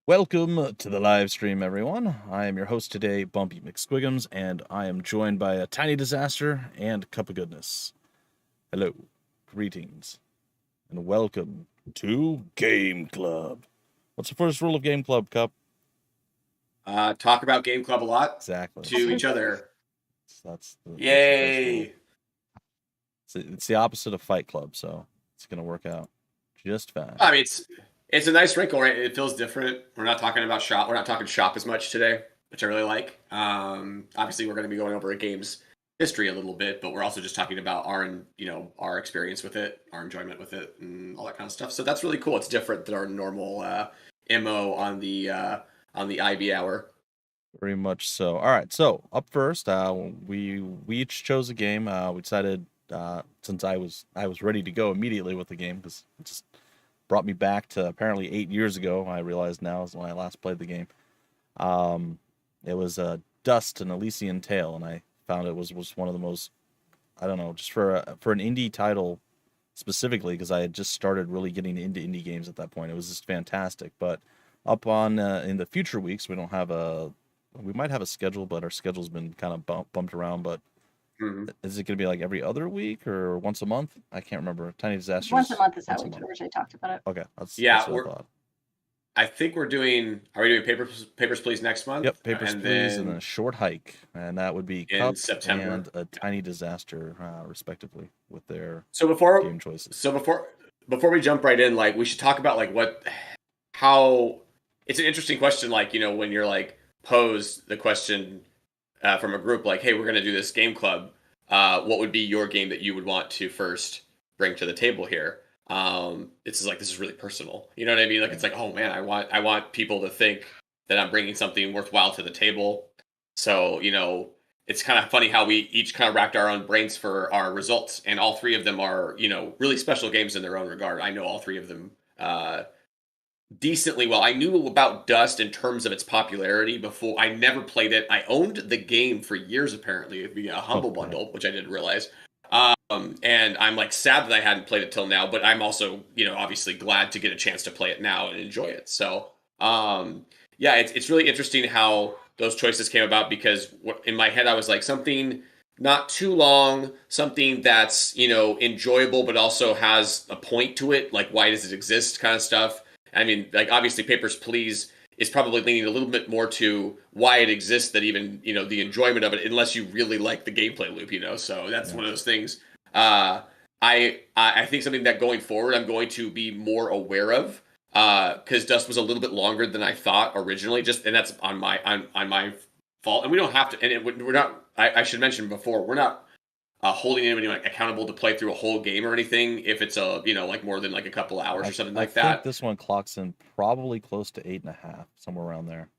Welcome to the live stream, everyone. I am your host today, Bumpy McSquigums, and I am joined by a tiny disaster and Cupogoodness. Hello, greetings, and welcome to Game Club. What's the first rule of Game Club, Cup? Talk about Game Club a lot. Exactly. To each other. That's the Yay! It's the opposite of Fight Club, so it's gonna work out just fine. I mean, it's a nice wrinkle, right? It feels different. We're not talking about shop. We're not talking shop as much today, which I really like. Obviously, we're going to be going over a game's history a little bit, but we're also just talking about our experience with it, our enjoyment with it, and all that kind of stuff. So that's really cool. It's different than our normal mo on the IB hour. Very much so. All right, so up first, we each chose a game. We decided since I was ready to go immediately with the game because it just brought me back to apparently 8 years ago. I realize now is when I last played the game. It was Dust, an Elysian Tale, and I found it was one of the most, I don't know, just for an indie title specifically, because I had just started really getting into indie games at that point. It was just fantastic. But up on in the future weeks, we might have a schedule, but our schedule's been kind of bumped around. But is it going to be like every other week or once a month? I can't remember. Tiny Disasters. Once a month is how we originally talked about it. Okay, that's what I thought. I think are we doing Papers, Please next month? Yep, Papers, Please, and then a short hike. And that would be in Cup September. And a Tiny Disaster, respectively, with their game choices. So before we jump right in, like, we should talk about like how it's an interesting question, like, when you're like posed the question from a group like, hey, we're going to do this game club, what would be your game that you would want to first bring to the table here? It's like, this is really personal, you know what I mean? Like, it's like, oh man, I want people to think that I'm bringing something worthwhile to the table. So, it's kind of funny how we each kind of racked our own brains for our results, and all three of them are, really special games in their own regard. I know all three of them decently well. I knew about Dust in terms of its popularity before. I never played it. I owned the game for years, apparently, via a Humble Bundle, which I didn't realize. And I'm like sad that I hadn't played it till now, but I'm also, obviously glad to get a chance to play it now and enjoy it. So, yeah, it's really interesting how those choices came about, because in my head I was like, something not too long, something that's, enjoyable, but also has a point to it. Like, why does it exist kind of stuff. I mean, like, obviously Papers, Please is probably leaning a little bit more to why it exists than even, the enjoyment of it, unless you really like the gameplay loop, So that's one of those things. I think something that going forward I'm going to be more aware of, because Dust was a little bit longer than I thought originally, and that's on my fault. And we don't have to, and we're not, I should mention before, we're not holding anybody accountable to play through a whole game or anything if it's like more than like a couple hours or something like that. I think this one clocks in probably close to 8.5, somewhere around there.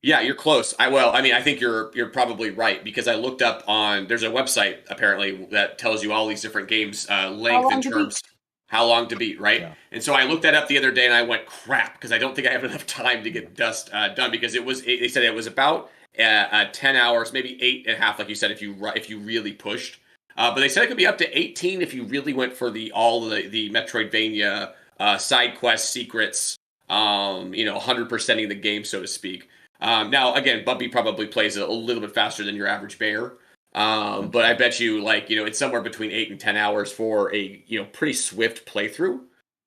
Yeah, you're close. I think you're probably right, because I looked up there's a website apparently that tells you all these different games length and terms, how long to beat, right? Yeah. And so I looked that up the other day and I went, crap, because I don't think I have enough time to get Dust done, because they said it was about 10 hours, maybe 8.5, like you said, if you really pushed. But they said it could be up to 18 if you really went for all the Metroidvania side quests, secrets, 100%ing the game, so to speak. Now, again, Bumpy probably plays a little bit faster than your average bear. But I bet you, it's somewhere between 8 and 10 hours for a, pretty swift playthrough.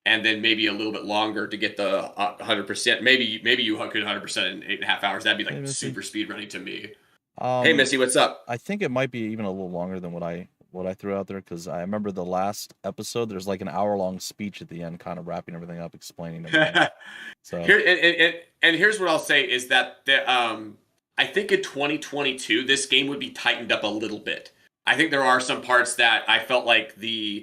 And then maybe a little bit longer to get the 100%. Maybe you could 100% in 8.5 hours. That'd be super speed running to me. Hey, Missy, what's up? I think it might be even a little longer than what I threw out there, because I remember the last episode, there's like an hour-long speech at the end, kind of wrapping everything up, explaining everything. So here's what I'll say is that I think in 2022 this game would be tightened up a little bit. I think there are some parts that I felt like it's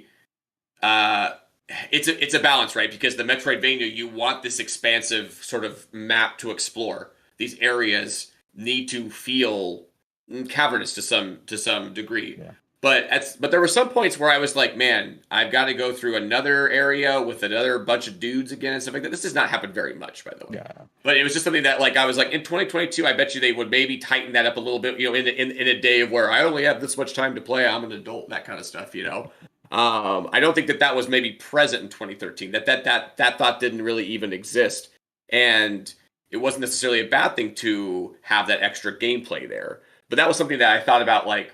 a balance, right? Because the Metroidvania, you want this expansive sort of map to explore. These areas need to feel cavernous to some degree. Yeah. But there were some points where I was like, man, I've got to go through another area with another bunch of dudes again and stuff like that. This does not happen very much, by the way. Yeah. But it was just something that, like, I was like, in 2022, I bet you they would maybe tighten that up a little bit, in a day of where I only have this much time to play, I'm an adult, that kind of stuff, I don't think that was maybe present in 2013. That thought didn't really even exist. And it wasn't necessarily a bad thing to have that extra gameplay there. But that was something that I thought about, like,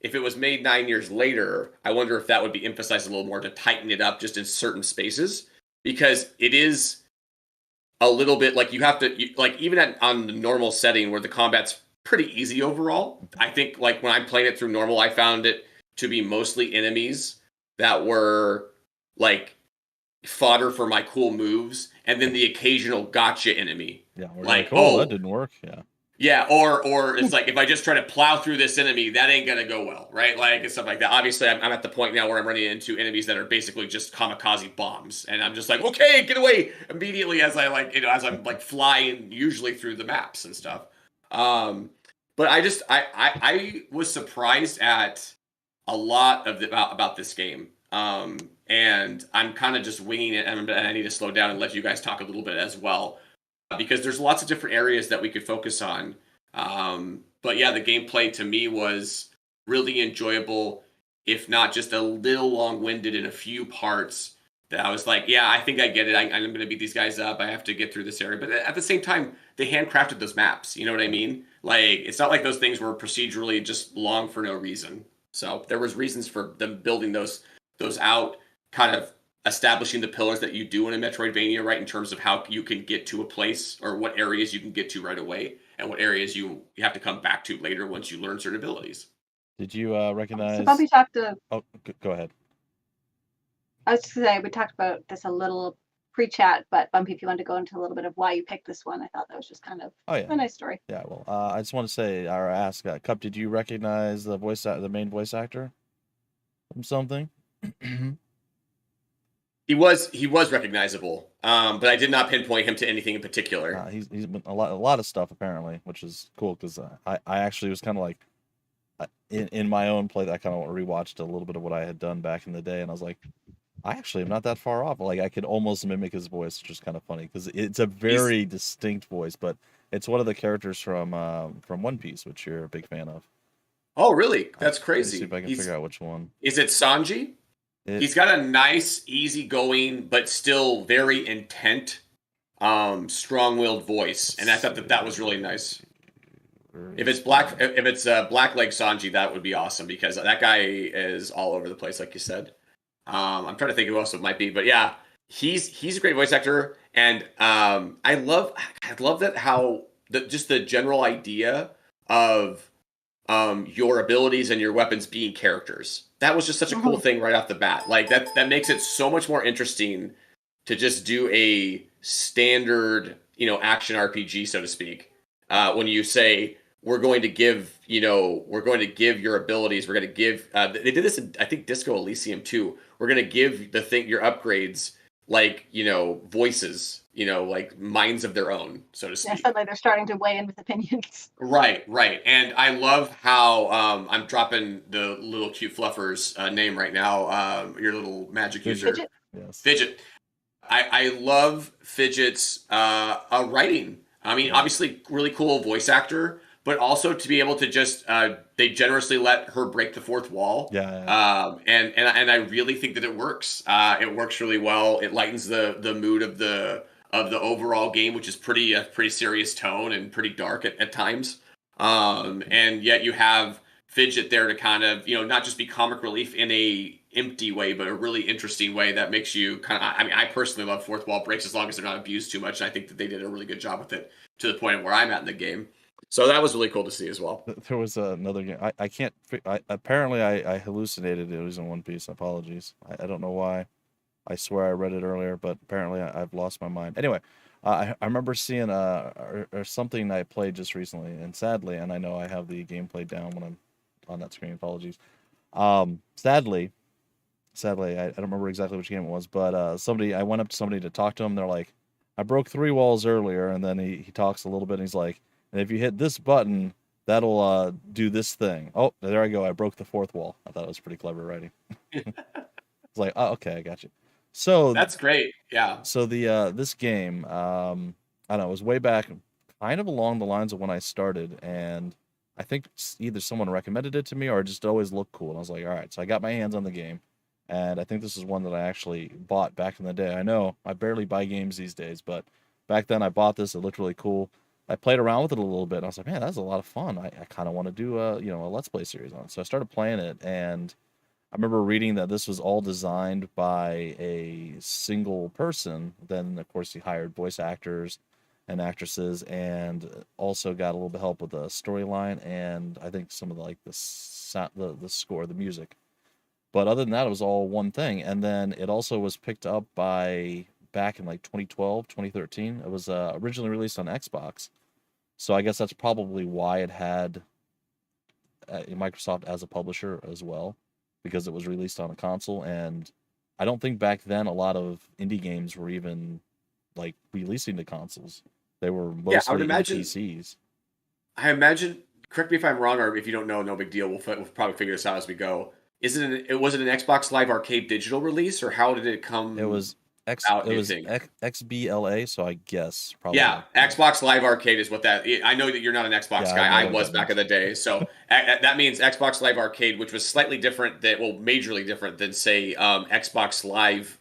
if it was made 9 years later, I wonder if that would be emphasized a little more to tighten it up just in certain spaces, because it is a little bit like you have to, like, even on the normal setting where the combat's pretty easy overall. I think, like, when I'm playing it through normal, I found it to be mostly enemies that were like fodder for my cool moves, and then the occasional gotcha enemy. Yeah, we're like, oh, that didn't work. Yeah, or it's like, if I just try to plow through this enemy, that ain't gonna go well, right? Like, and stuff like that. Obviously, I'm at the point now where I'm running into enemies that are basically just kamikaze bombs, and I'm just like, okay, get away immediately as I'm like flying usually through the maps and stuff. But I was surprised at a lot of about this game. And I'm kind of just winging it, and I need to slow down and let you guys talk a little bit as well, because there's lots of different areas that we could focus on. But yeah, the gameplay to me was really enjoyable, if not just a little long-winded in a few parts that I was like, yeah, I think I get it. I'm going to beat these guys up. I have to get through this area. But at the same time, they handcrafted those maps. You know what I mean? Like, it's not like those things were procedurally just long for no reason. So there was reasons for them building those out, kind of establishing the pillars that you do in a Metroidvania, right, in terms of how you can get to a place, or what areas you can get to right away, and what areas you have to come back to later once you learn certain abilities. Did you recognize... So Bumpy talked to... Oh, go ahead. I was just going to say, we talked about this a little pre-chat, but Bumpy, if you want to go into a little bit of why you picked this one, I thought that was just kind of a nice story. Yeah, well, I just want to say, or ask, Cup, did you recognize the main voice actor from something? He was recognizable, but I did not pinpoint him to anything in particular. He's been a lot of stuff apparently, which is cool, because I actually was kind of like, in my own play, that I kind of rewatched a little bit of what I had done back in the day, and I was like, I actually am not that far off. Like, I could almost mimic his voice, which is kind of funny, because it's a very distinct voice, but it's one of the characters from One Piece, which you're a big fan of. Oh, really? That's crazy. See if I can figure out which one. Is it Sanji? He's got a nice, easygoing, but still very intent, strong-willed voice, and I thought that was really nice. If it's Blackleg Sanji, that would be awesome, because that guy is all over the place, like you said. I'm trying to think who else it might be, but yeah, he's a great voice actor, and I love that how just the general idea of your abilities and your weapons being characters. That was just such a cool thing right off the bat. Like, that makes it so much more interesting to just do a standard, action RPG, so to speak. When you say, we're going to give your abilities, we're going to give, they did this in, I think, Disco Elysium too. We're going to give your upgrades, like, voices, like minds of their own, so to speak. Yeah, suddenly they're starting to weigh in with opinions. Right. And I love how, I'm dropping the little cute fluffer's name right now, your little magic user. Fidget? Yes. Fidget. I love Fidget's writing. I mean, obviously, really cool voice actor, but also to be able to just, they generously let her break the fourth wall. Yeah. And I really think that it works. It works really well. It lightens the mood of the overall game, which is a pretty serious tone and pretty dark at times. And yet you have Fidget there to kind of, not just be comic relief in a empty way, but a really interesting way that makes you kind of, I personally love fourth wall breaks, as long as they're not abused too much. And I think that they did a really good job with it, to the point of where I'm at in the game. So that was really cool to see as well. There was another game. I can't. Apparently, I hallucinated. It was in One Piece. Apologies. I don't know why. I swear I read it earlier, but apparently I've lost my mind. Anyway, I remember seeing or something I played just recently, and sadly, and I know I have the gameplay down when I'm on that screen. Apologies. Sadly, I don't remember exactly which game it was, but I went up to somebody to talk to him. They're like, I broke 3 walls earlier, and then he talks a little bit, and he's like, and if you hit this button, that'll do this thing. Oh, there I go. I broke the 4th wall. I thought it was pretty clever writing. It's like, oh, okay, I got you. So that's great. Yeah. So this game, I don't know, it was way back, kind of along the lines of when I started, and I think either someone recommended it to me or it just always looked cool. And I was like, all right, so I got my hands on the game, and I think this is one that I actually bought back in the day. I know I barely buy games these days, but back then I bought this. It looked really cool. I played around with it a little bit. And I was like, man, that's a lot of fun. I kind of want to do a Let's Play series on it. So I started playing it, and I remember reading that this was all designed by a single person. Then, of course, he hired voice actors and actresses, and also got a little bit of help with the storyline and I think some of the score, the music. But other than that, it was all one thing. And then it also was picked up by back in like 2012, 2013. It was originally released on Xbox. So I guess that's probably why it had Microsoft as a publisher as well, because it was released on a console. And I don't think back then a lot of indie games were even like releasing to consoles. They were mostly PCs. I imagine. Correct me if I'm wrong, or if you don't know, no big deal. We'll probably figure this out as we go. Was it an Xbox Live Arcade digital release, or how did it come? It was XBLA, so I guess probably. Yeah, Xbox Live Arcade is what that. I know that you're not an Xbox guy. I was back in the day, so that means Xbox Live Arcade, which was slightly different majorly different than say Xbox Live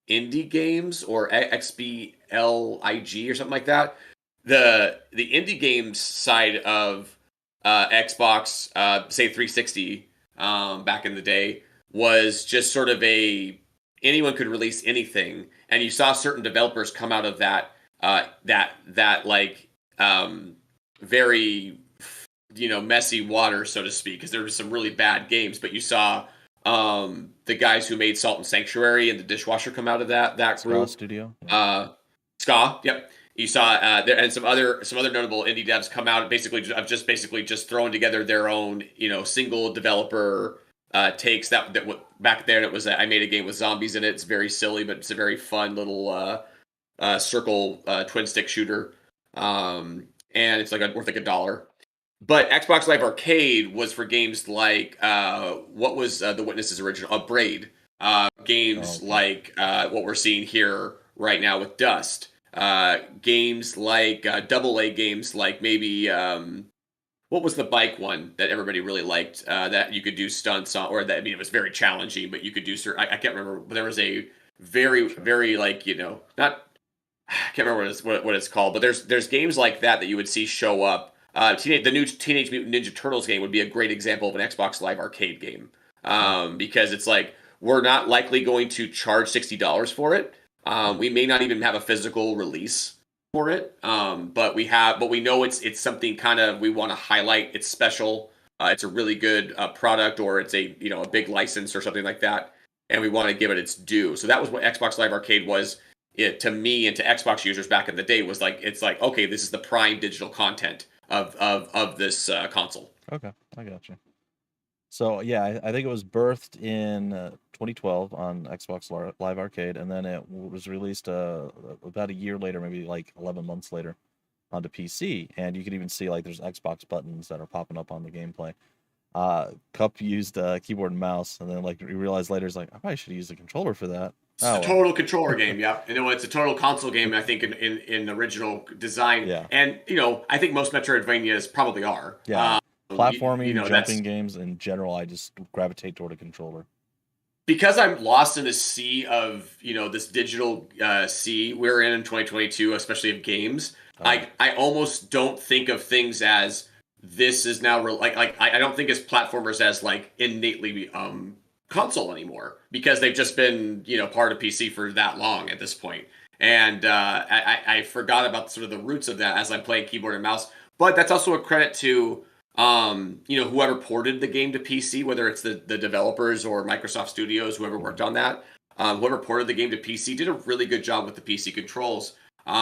Indie Games or XBLIG or something like that. The indie games side of Xbox, say 360, back in the day, was just sort of anyone could release anything, and you saw certain developers come out of that very messy water, so to speak, because there were some really bad games. But you saw the guys who made Salt and Sanctuary and the Dishwasher come out of that group. Ska Studio. Ska, yep. You saw there, and some other notable indie devs come out basically just throwing together their own single developer takes. That back then it was I made a game with zombies in it. It's very silly, but it's a very fun little circle twin stick shooter, and it's worth like $1. But Xbox Live Arcade was for games like what was The Witness's original Braid, games like what we're seeing here right now with Dust. Games like AA games like maybe what was the bike one that everybody really liked that you could do stunts on, or that it was very challenging, but you could do certain. I can't remember, but there was a very not. I can't remember what it's called, but there's games like that you would see show up. The new Teenage Mutant Ninja Turtles game would be a great example of an Xbox Live Arcade game, because it's like we're not likely going to charge $60 for it. We may not even have a physical release for it, but we know it's something kind of we want to highlight. It's special. It's a really good product, or it's a big license or something like that, and we want to give it its due. So that was what Xbox Live Arcade was. To me and to Xbox users back in the day was it's like, okay, this is the prime digital content of this console. Okay, I got you. So yeah, I think it was birthed in 2012 on Xbox Live Arcade, and then it was released about a year later, maybe like 11 months later, onto PC. And you can even see there's Xbox buttons that are popping up on the gameplay. Cup used keyboard and mouse, and then you realize later it's I probably should have used a controller for that. It's a total controller game, yeah. It's a total console game, I think, in original design. Yeah. And, I think most Metroidvanias probably are. Yeah. Platforming, jumping games in general, I just gravitate toward a controller. Because I'm lost in a sea of, this digital sea we're in 2022, especially of games, I almost don't think of things as this is now, I don't think as platformers as, innately console anymore, because they've just been part of PC for that long at this point. And I forgot about sort of the roots of that as I'm playing keyboard and mouse. But that's also a credit to whoever ported the game to PC, whether it's the developers or Microsoft Studios, whoever worked on that. Whoever ported the game to PC did a really good job with the PC controls. There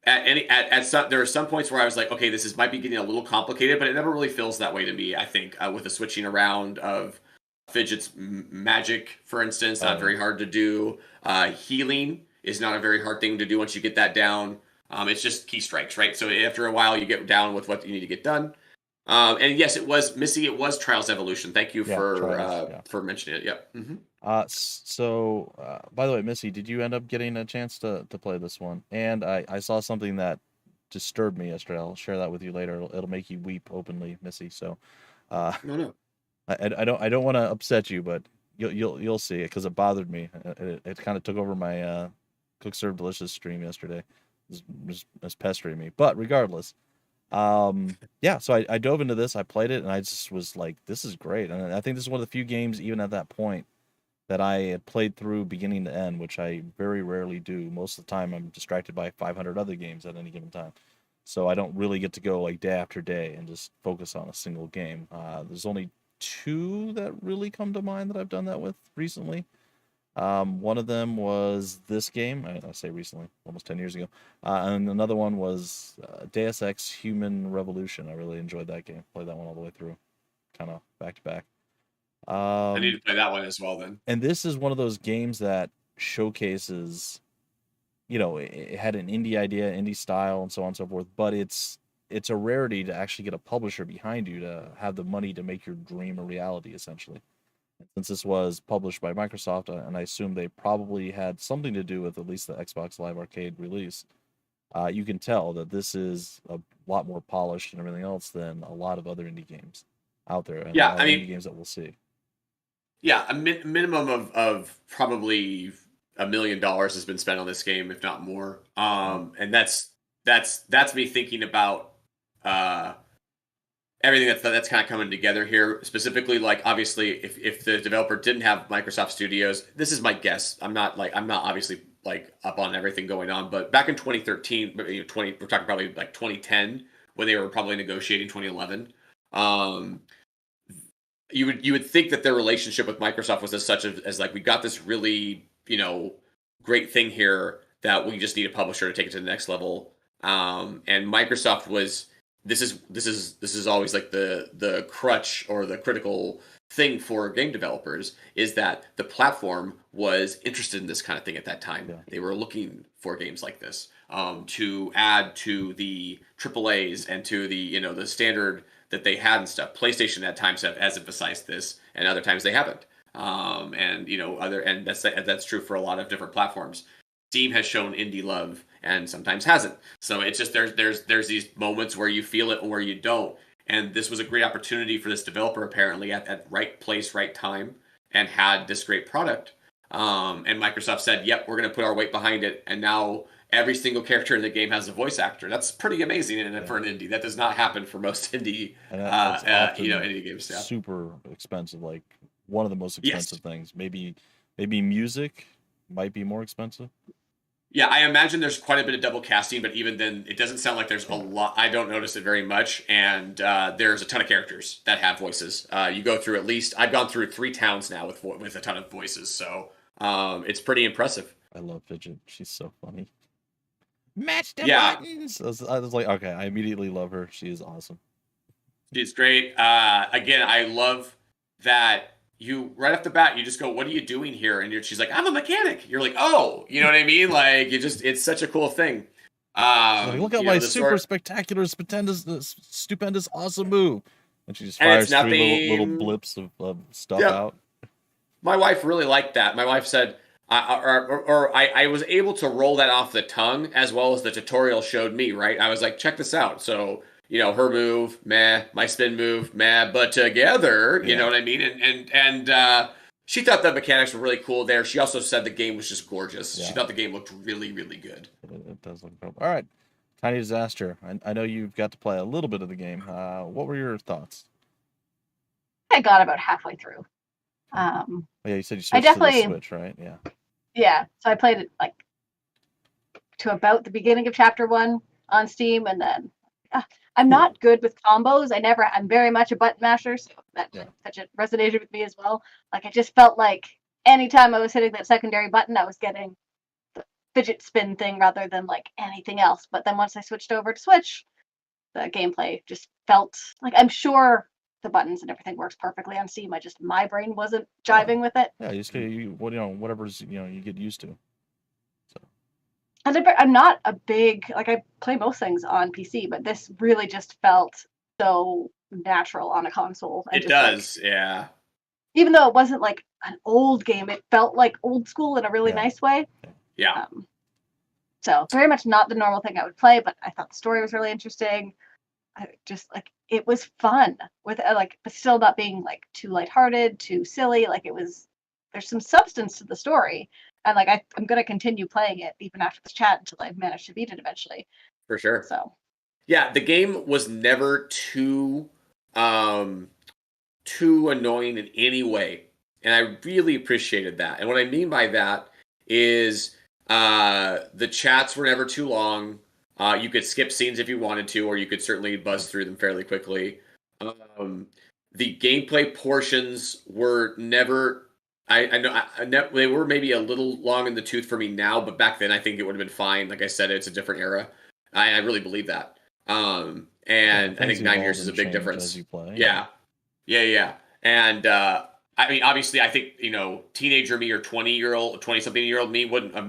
are some points where I was like, okay, might be getting a little complicated, but it never really feels that way to me. I think with the switching around of fidgets, magic, for instance, not very hard to do. Healing is not a very hard thing to do once you get that down. It's just key strikes, right? So after a while, you get down with what you need to get done. And yes, it was Missy. It was Trials Evolution. Thank you for mentioning it. Yep. Mm-hmm. So, by the way, Missy, did you end up getting a chance to play this one? And I saw something that disturbed me yesterday. I'll share that with you later. It'll make you weep openly, Missy. So, no. I don't want to upset you, but you'll see it because it bothered me. It kind of took over my Cook Serve Delicious stream yesterday. is pestering me. But regardless, yeah. So I dove into this. I played it, and I just was like, this is great. And I think this is one of the few games, even at that point, that I had played through beginning to end, which I very rarely do. Most of the time, I'm distracted by 500 other games at any given time. So I don't really get to go like day after day and just focus on a single game. There's only 2 that really come to mind that I've done that with recently. One of them was this game. I say recently, almost 10 years ago. And another one was Deus Ex Human Revolution. I really enjoyed that game. Played that one all the way through, kind of back to back. I need to play that one as well then. And this is one of those games that showcases, it had an indie idea, indie style, and so on and so forth, but it's a rarity to actually get a publisher behind you to have the money to make your dream a reality, essentially. Since this was published by Microsoft, and I assume they probably had something to do with at least the Xbox Live Arcade release, you can tell that this is a lot more polished and everything else than a lot of other indie games out there. And yeah, I mean, indie games that we'll see. Yeah, a minimum of probably $1 million has been spent on this game, if not more. And that's me thinking about everything that's kind of coming together here. Specifically, like obviously, if the developer didn't have Microsoft Studios, this is my guess. I'm not obviously like up on everything going on, but back in 2013, we're talking probably like 2010 when they were probably negotiating 2011. You would think that their relationship with Microsoft was as like, we got this really, great thing here that we just need a publisher to take it to the next level. And Microsoft was, this is always like the crutch or the critical thing for game developers, is that the platform was interested in this kind of thing at that time. Yeah. They were looking for games like this to add to the AAAs and to the standard that they had and stuff. PlayStation at times has emphasized this, and other times they haven't. And that's true for a lot of different platforms. Steam has shown indie love, and sometimes hasn't. So it's just there's these moments where you feel it and where you don't. And this was a great opportunity for this developer, apparently at right place, right time, and had this great product. And Microsoft said, "Yep, we're going to put our weight behind it." And now every single character in the game has a voice actor. That's pretty amazing for an indie. That does not happen for most indie, indie games. Yeah. Super expensive, like one of the most expensive things. Maybe music might be more expensive. Yeah, I imagine there's quite a bit of double casting, but even then, it doesn't sound like there's a lot. I don't notice it very much, and there's a ton of characters that have voices. You go through I've gone through 3 towns now with a ton of voices, so it's pretty impressive. I love Fidget. She's so funny. Match the buttons. I was like, okay, I immediately love her. She is awesome. She's great. Again, I love that you right off the bat you just go, "What are you doing here?" And she's like, "I'm a mechanic." You're like, "Oh," you know what I mean? Like it's such a cool thing. Like, look at my super spectacular, stupendous, awesome move, and she just fires 3 little blips of stuff out. My wife really liked that. My wife said, I was able to roll that off the tongue as well as the tutorial showed me, right? I was like, check this out. So, her move, meh, my spin move, meh, but together, you know what I mean? And she thought the mechanics were really cool there. She also said the game was just gorgeous. Yeah. She thought the game looked really, really good. It does look cool. All right. Tiny Disaster. I know you've got to play a little bit of the game. What were your thoughts? I got about halfway through. You said you switched to the Switch, right? Yeah. Yeah. So I played it like to about the beginning of chapter 1 on Steam, and then I'm not good with combos. I'm very much a button masher, so that resonated with me as well. Like I just felt like anytime I was hitting that secondary button, I was getting the fidget spin thing rather than like anything else. But then once I switched over to Switch, the gameplay just felt like, I'm sure the buttons and everything works perfectly on Steam. My brain wasn't jiving with it. Yeah, you just whatever's you get used to. So. And I'm not a big I play most things on PC, but this really just felt so natural on a console. It does, yeah. Even though it wasn't like an old game, it felt like old school in a really nice way. Yeah. So very much not the normal thing I would play, but I thought the story was really interesting. I just it was fun with but still not being like too lighthearted, too silly. Like it was there's some substance to the story, and like I'm gonna continue playing it even after this chat until I manage to beat it eventually. For sure. So Yeah, the game was never too annoying in any way, and I really appreciated that. And what I mean by that is the chats were never too long. You could skip scenes if you wanted to, or you could certainly buzz through them fairly quickly. The gameplay portions were never. I know they were maybe a little long in the tooth for me now, but back then I think it would have been fine. Like I said, it's a different era. I really believe that. And I think 9 years is a big difference. As you play. Yeah. And I mean, obviously, I think teenager me or 20-something-year-old me wouldn't have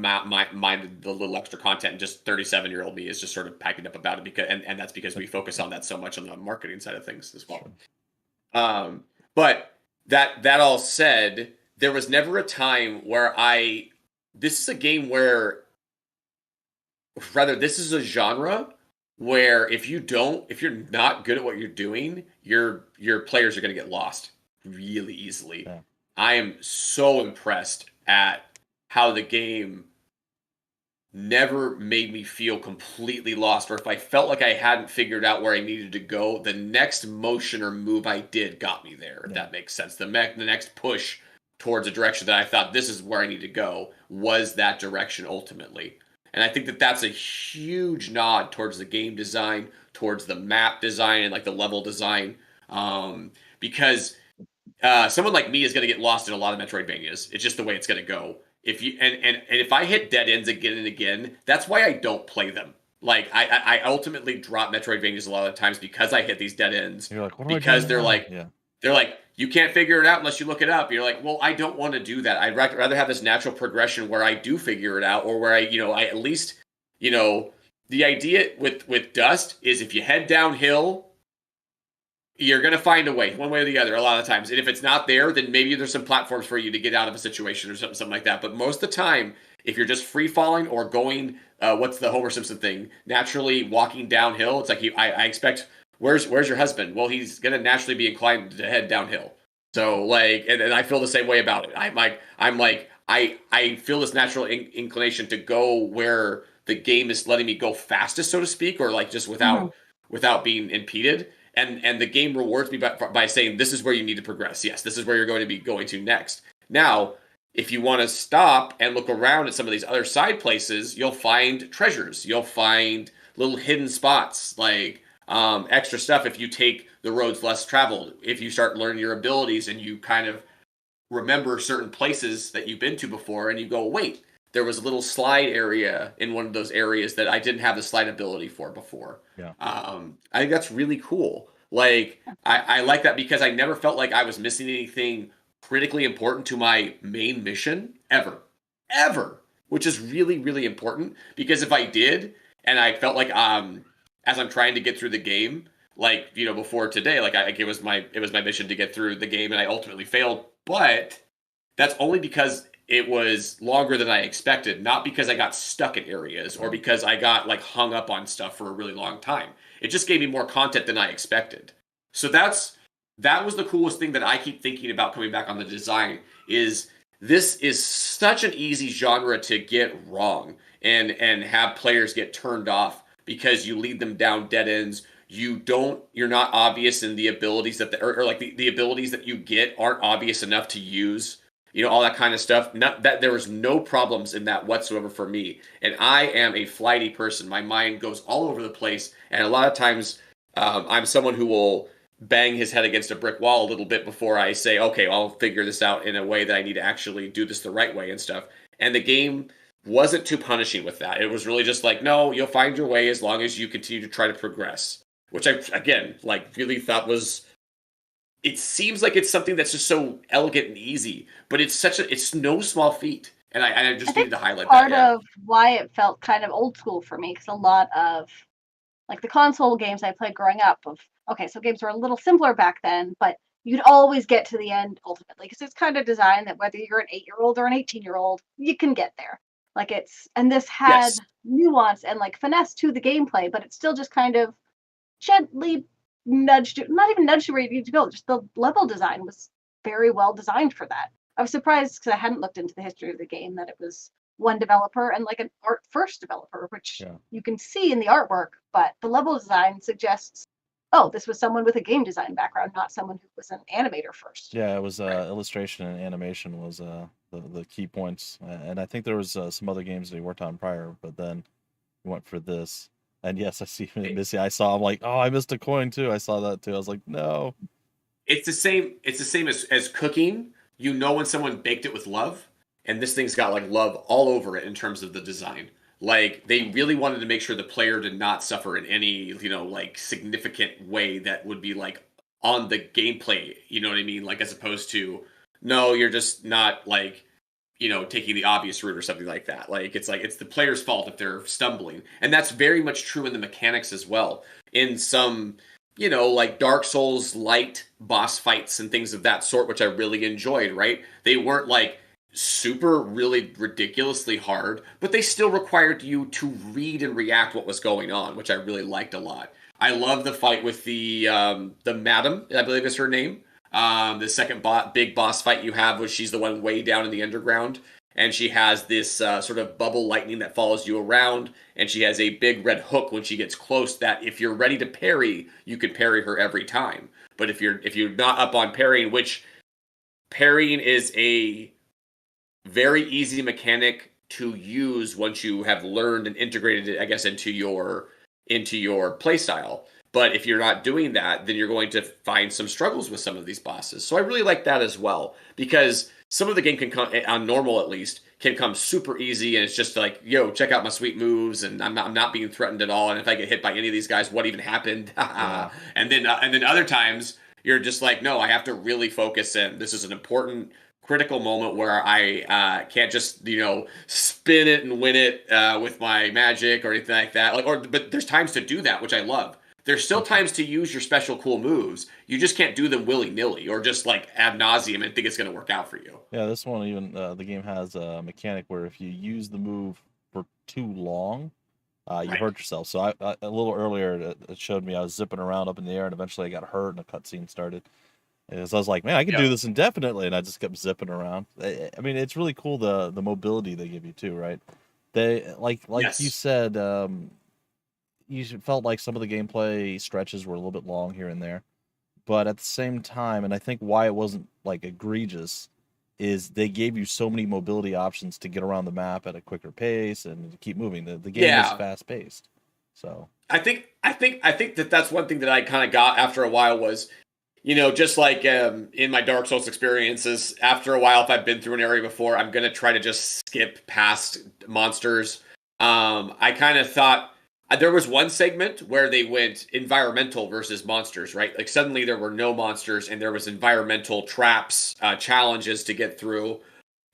minded the little extra content. And just 37-year-old me is just sort of packing up about it because, and that's because we focus on that so much on the marketing side of things as well. Sure. But that all said, there was never a time where this is a game where, rather, this is a genre where if you're not good at what you're doing, your players are going to get lost really easily. Yeah. I am so impressed at how the game never made me feel completely lost, or if I felt like I hadn't figured out where I needed to go, the next motion or move I did got me there, if that makes sense. The next push towards a direction that I thought this is where I need to go was that direction ultimately. And I think that that's a huge nod towards the game design, towards the map design, and like the level design. Because someone like me is going to get lost in a lot of Metroidvanias. It's just the way it's going to go. If you and if I hit dead ends again and again, that's why I don't play them. Like I ultimately drop Metroidvanias a lot of times because I hit these dead ends. You're like, what because they're like, they're like, you can't figure it out unless you look it up. You're like, well, I don't want to do that. I'd rather have this natural progression where I do figure it out, or where I at least, the idea with Dust is if you head downhill, you're going to find a way, one way or the other, a lot of times. And if it's not there, then maybe there's some platforms for you to get out of a situation or something like that. But most of the time, if you're just free falling or going, what's the Homer Simpson thing? Naturally walking downhill, it's like I expect. Where's your husband? Well, he's going to naturally be inclined to head downhill. So like, and I feel the same way about it. I feel this natural inclination to go where the game is letting me go fastest, so to speak, or like just without being impeded. And the game rewards me by saying, this is where you need to progress. Yes, this is where you're going to be going to next. Now, if you want to stop and look around at some of these other side places, you'll find treasures. You'll find little hidden spots, like extra stuff if you take the roads less traveled. If you start learning your abilities and you kind of remember certain places that you've been to before, and you go, wait, there was a little slide area in one of those areas that I didn't have the slide ability for before. Yeah. I think that's really cool. Like, I like that because I never felt like I was missing anything critically important to my main mission ever, which is really, really important, because if I did, and I felt like, as I'm trying to get through the game, like, before today, like it was my mission to get through the game, and I ultimately failed, but that's only because it was longer than I expected, not because I got stuck in areas or because I got like hung up on stuff for a really long time. It just gave me more content than I expected. So that was the coolest thing that I keep thinking about coming back on the design, is this is such an easy genre to get wrong and have players get turned off because you lead them down dead ends. You're not obvious in the abilities that or like the abilities that you get aren't obvious enough to use. All that kind of stuff. Not that there was no problems in that whatsoever for me. And I am a flighty person. My mind goes all over the place. And a lot of times I'm someone who will bang his head against a brick wall a little bit before I say, okay, I'll figure this out in a way that I need to actually do this the right way and stuff. And the game wasn't too punishing with that. It was really just like, no, you'll find your way as long as you continue to try to progress. Which I, again, like really thought was... It seems like it's something that's just so elegant and easy, but it's no small feat. And I just needed to highlight that. Part of why it felt kind of old school for me, because a lot of like the console games I played growing up so games were a little simpler back then, but you'd always get to the end ultimately, because it's kind of designed that whether you're an 8-year-old or an 18-year-old, you can get there. Like and this had nuance and like finesse to the gameplay, but it's still just kind of gently not even nudged to where you need to go. Just the level design was very well designed for that. I was surprised because I hadn't looked into the history of the game that it was one developer and like an art first developer, which you can see in the artwork, but the level design suggests, oh, this was someone with a game design background, not someone who was an animator first. Yeah, it was illustration and animation was the key points, and I think there was some other games that he worked on prior, but then he went for this. And yes, I see Missy. I'm like, oh, I missed a coin too. I saw that too. I was like, no. It's the same. It's the same as cooking. You know when someone baked it with love, and this thing's got like love all over it in terms of the design. Like they really wanted to make sure the player did not suffer in any, like significant way that would be like on the gameplay. You know what I mean? Like as opposed to, no, you're just not like, taking the obvious route or something like that. Like it's the player's fault if they're stumbling, and that's very much true in the mechanics as well. In some like Dark Souls light boss fights and things of that sort, which I really enjoyed, right? They weren't like super really ridiculously hard, but they still required you to read and react what was going on, which I really liked a lot. I love the fight with the madam, I believe is her name. The second big boss fight you have, which she's the one way down in the underground. And she has this sort of bubble lightning that follows you around. And she has a big red hook when she gets close that if you're ready to parry, you can parry her every time. But if you're not up on parrying, which parrying is a very easy mechanic to use once you have learned and integrated it, I guess, into your playstyle. But if you're not doing that, then you're going to find some struggles with some of these bosses. So I really like that as well, because some of the game can come, on normal at least, can come super easy, and it's just like, yo, check out my sweet moves, and I'm not being threatened at all. And if I get hit by any of these guys, what even happened? Yeah. And then other times you're just like, no, I have to really focus in. This is an important, critical moment where I can't just spin it and win it with my magic or anything like that. But there's times to do that, which I love. There's still times to use your special cool moves. You just can't do them willy-nilly or just like ad nauseum and think it's going to work out for you. Yeah, this one even the game has a mechanic where if you use the move for too long, you hurt yourself. So I a little earlier it showed me I was zipping around up in the air, and eventually I got hurt and a cutscene started. And so I was like, man, I can do this indefinitely, and I just kept zipping around. I mean, it's really cool the mobility they give you too, right? They like Yes. you said. You felt like some of the gameplay stretches were a little bit long here and there, but at the same time, and I think why it wasn't like egregious is they gave you so many mobility options to get around the map at a quicker pace and to keep moving. The game is fast paced. So I think that's one thing that I kind of got after a while was, just like in my Dark Souls experiences, after a while, if I've been through an area before, I'm going to try to just skip past monsters. I kind of thought, there was one segment where they went environmental versus monsters, right? Like suddenly there were no monsters and there was environmental traps, challenges to get through.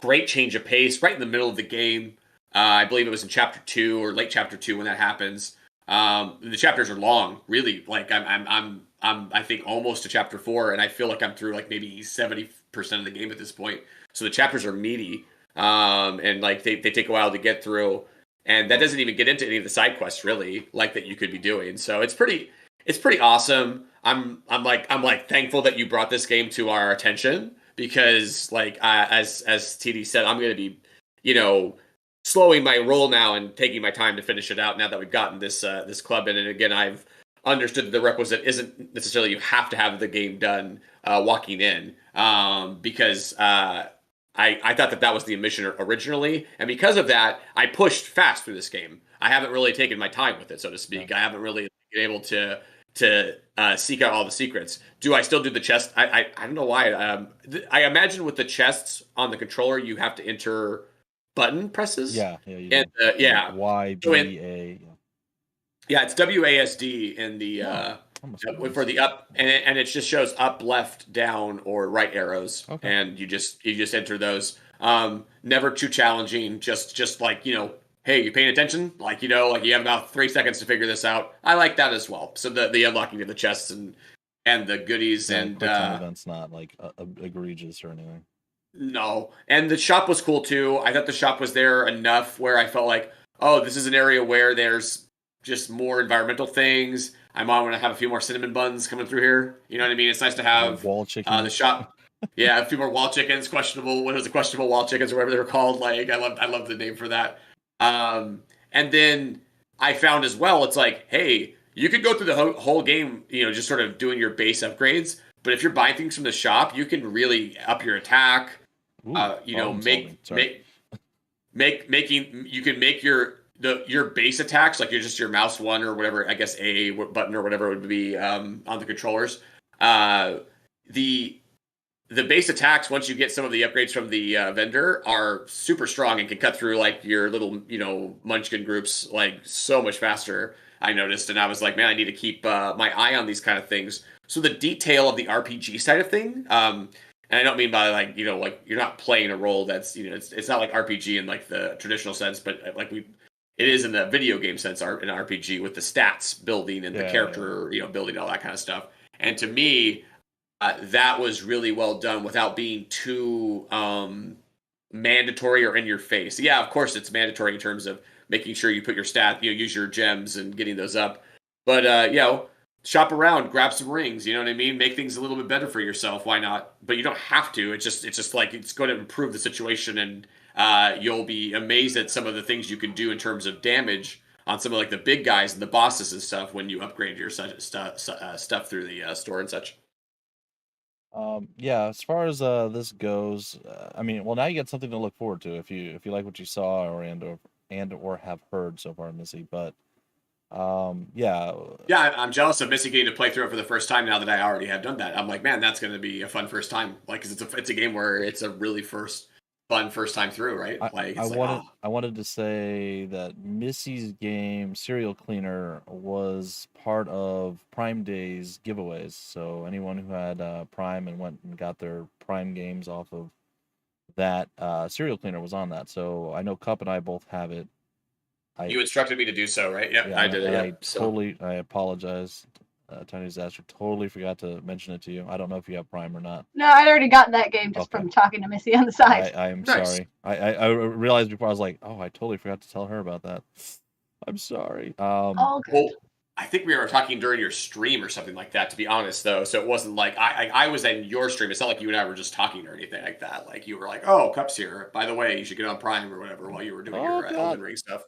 Great change of pace right in the middle of the game. I believe it was in chapter 2 or late chapter 2 when that happens. The chapters are long, really. Like I'm I think almost to chapter 4, and I feel like I'm through like maybe 70% of the game at this point. So the chapters are meaty, and like they take a while to get through. And that doesn't even get into any of the side quests really, like that you could be doing. So it's pretty awesome. I'm thankful that you brought this game to our attention, because like as TD said, I'm going to be slowing my roll now and taking my time to finish it out now that we've gotten this club in. And again, I've understood that the requisite isn't necessarily you have to have the game done walking in, because I thought that was the mission originally, and because of that, I pushed fast through this game. I haven't really taken my time with it, so to speak. I haven't really been able to seek out all the secrets. Do I still do the chest? I don't know why. I imagine with the chests on the controller, you have to enter button presses. Yeah. Like Y, B, A. Yeah, it's WASD in the for the up, and it just shows up, left, down, or right arrows, and you just enter those. Never too challenging. Just like hey, you paying attention? Like you have about 3 seconds to figure this out. I like that as well. So the unlocking of the chests and the goodies and quick time events not like egregious or anything. No, and the shop was cool too. I thought the shop was there enough where I felt like, oh, this is an area where there's just more environmental things. I might want to have a few more cinnamon buns coming through here. You know what I mean? It's nice to have wall chicken. The shop. Yeah, if people are wall chickens, questionable. What was the questionable wall chickens or whatever they were called? Like I love the name for that. And then I found as well, it's like, hey, you could go through the whole game, just sort of doing your base upgrades. But if you're buying things from the shop, you can really up your attack. Ooh, problem solving. Sorry. Making you can make your base attacks like you're just your mouse one or whatever, I guess A button or whatever it would be on the controllers. The base attacks, once you get some of the upgrades from the vendor, are super strong and can cut through like your little munchkin groups like so much faster. I noticed, and I was like, man, I need to keep my eye on these kind of things. So the detail of the RPG side of thing, and I don't mean by like like you're not playing a role that's it's not like RPG in like the traditional sense, but like it is in the video game sense, an RPG with the stats building and the character building, all that kind of stuff. And to me, that was really well done without being too mandatory or in your face. Yeah, of course it's mandatory in terms of making sure you put your use your gems and getting those up. But shop around, grab some rings. You know what I mean? Make things a little bit better for yourself. Why not? But you don't have to. It's just like it's going to improve the situation, and you'll be amazed at some of the things you can do in terms of damage on some of like the big guys and the bosses and stuff when you upgrade your stuff through the store and such. Yeah, as far as this goes, I mean, well, now you got something to look forward to if you like what you saw or have heard so far, Missy. But yeah, I'm jealous of Missy getting to play through it for the first time now that I already have done that. I'm like, man, that's going to be a fun first time. Like, 'cause it's a game where it's a really fun first time through, right? I wanted to say that Missy's game Serial Cleaner was part of Prime Day's giveaways. So anyone who had Prime and went and got their Prime games off of that, Serial Cleaner was on that. So I know Cup and I both have it. You instructed me to do so, right? Yep, yeah, I did it. I apologize. Tiny Disaster, totally forgot to mention it to you. I don't know if you have Prime or not. No, I'd already gotten that game just from talking to Missy on the side. I am sorry. I realized before, I was like, oh, I totally forgot to tell her about that. I'm sorry. Well, I think we were talking during your stream or something like that, to be honest, though. So it wasn't like I was in your stream. It's not like you and I were just talking or anything like that. Like you were like, oh, Cup's here. By the way, you should get on Prime or whatever while you were doing your Elden Ring stuff.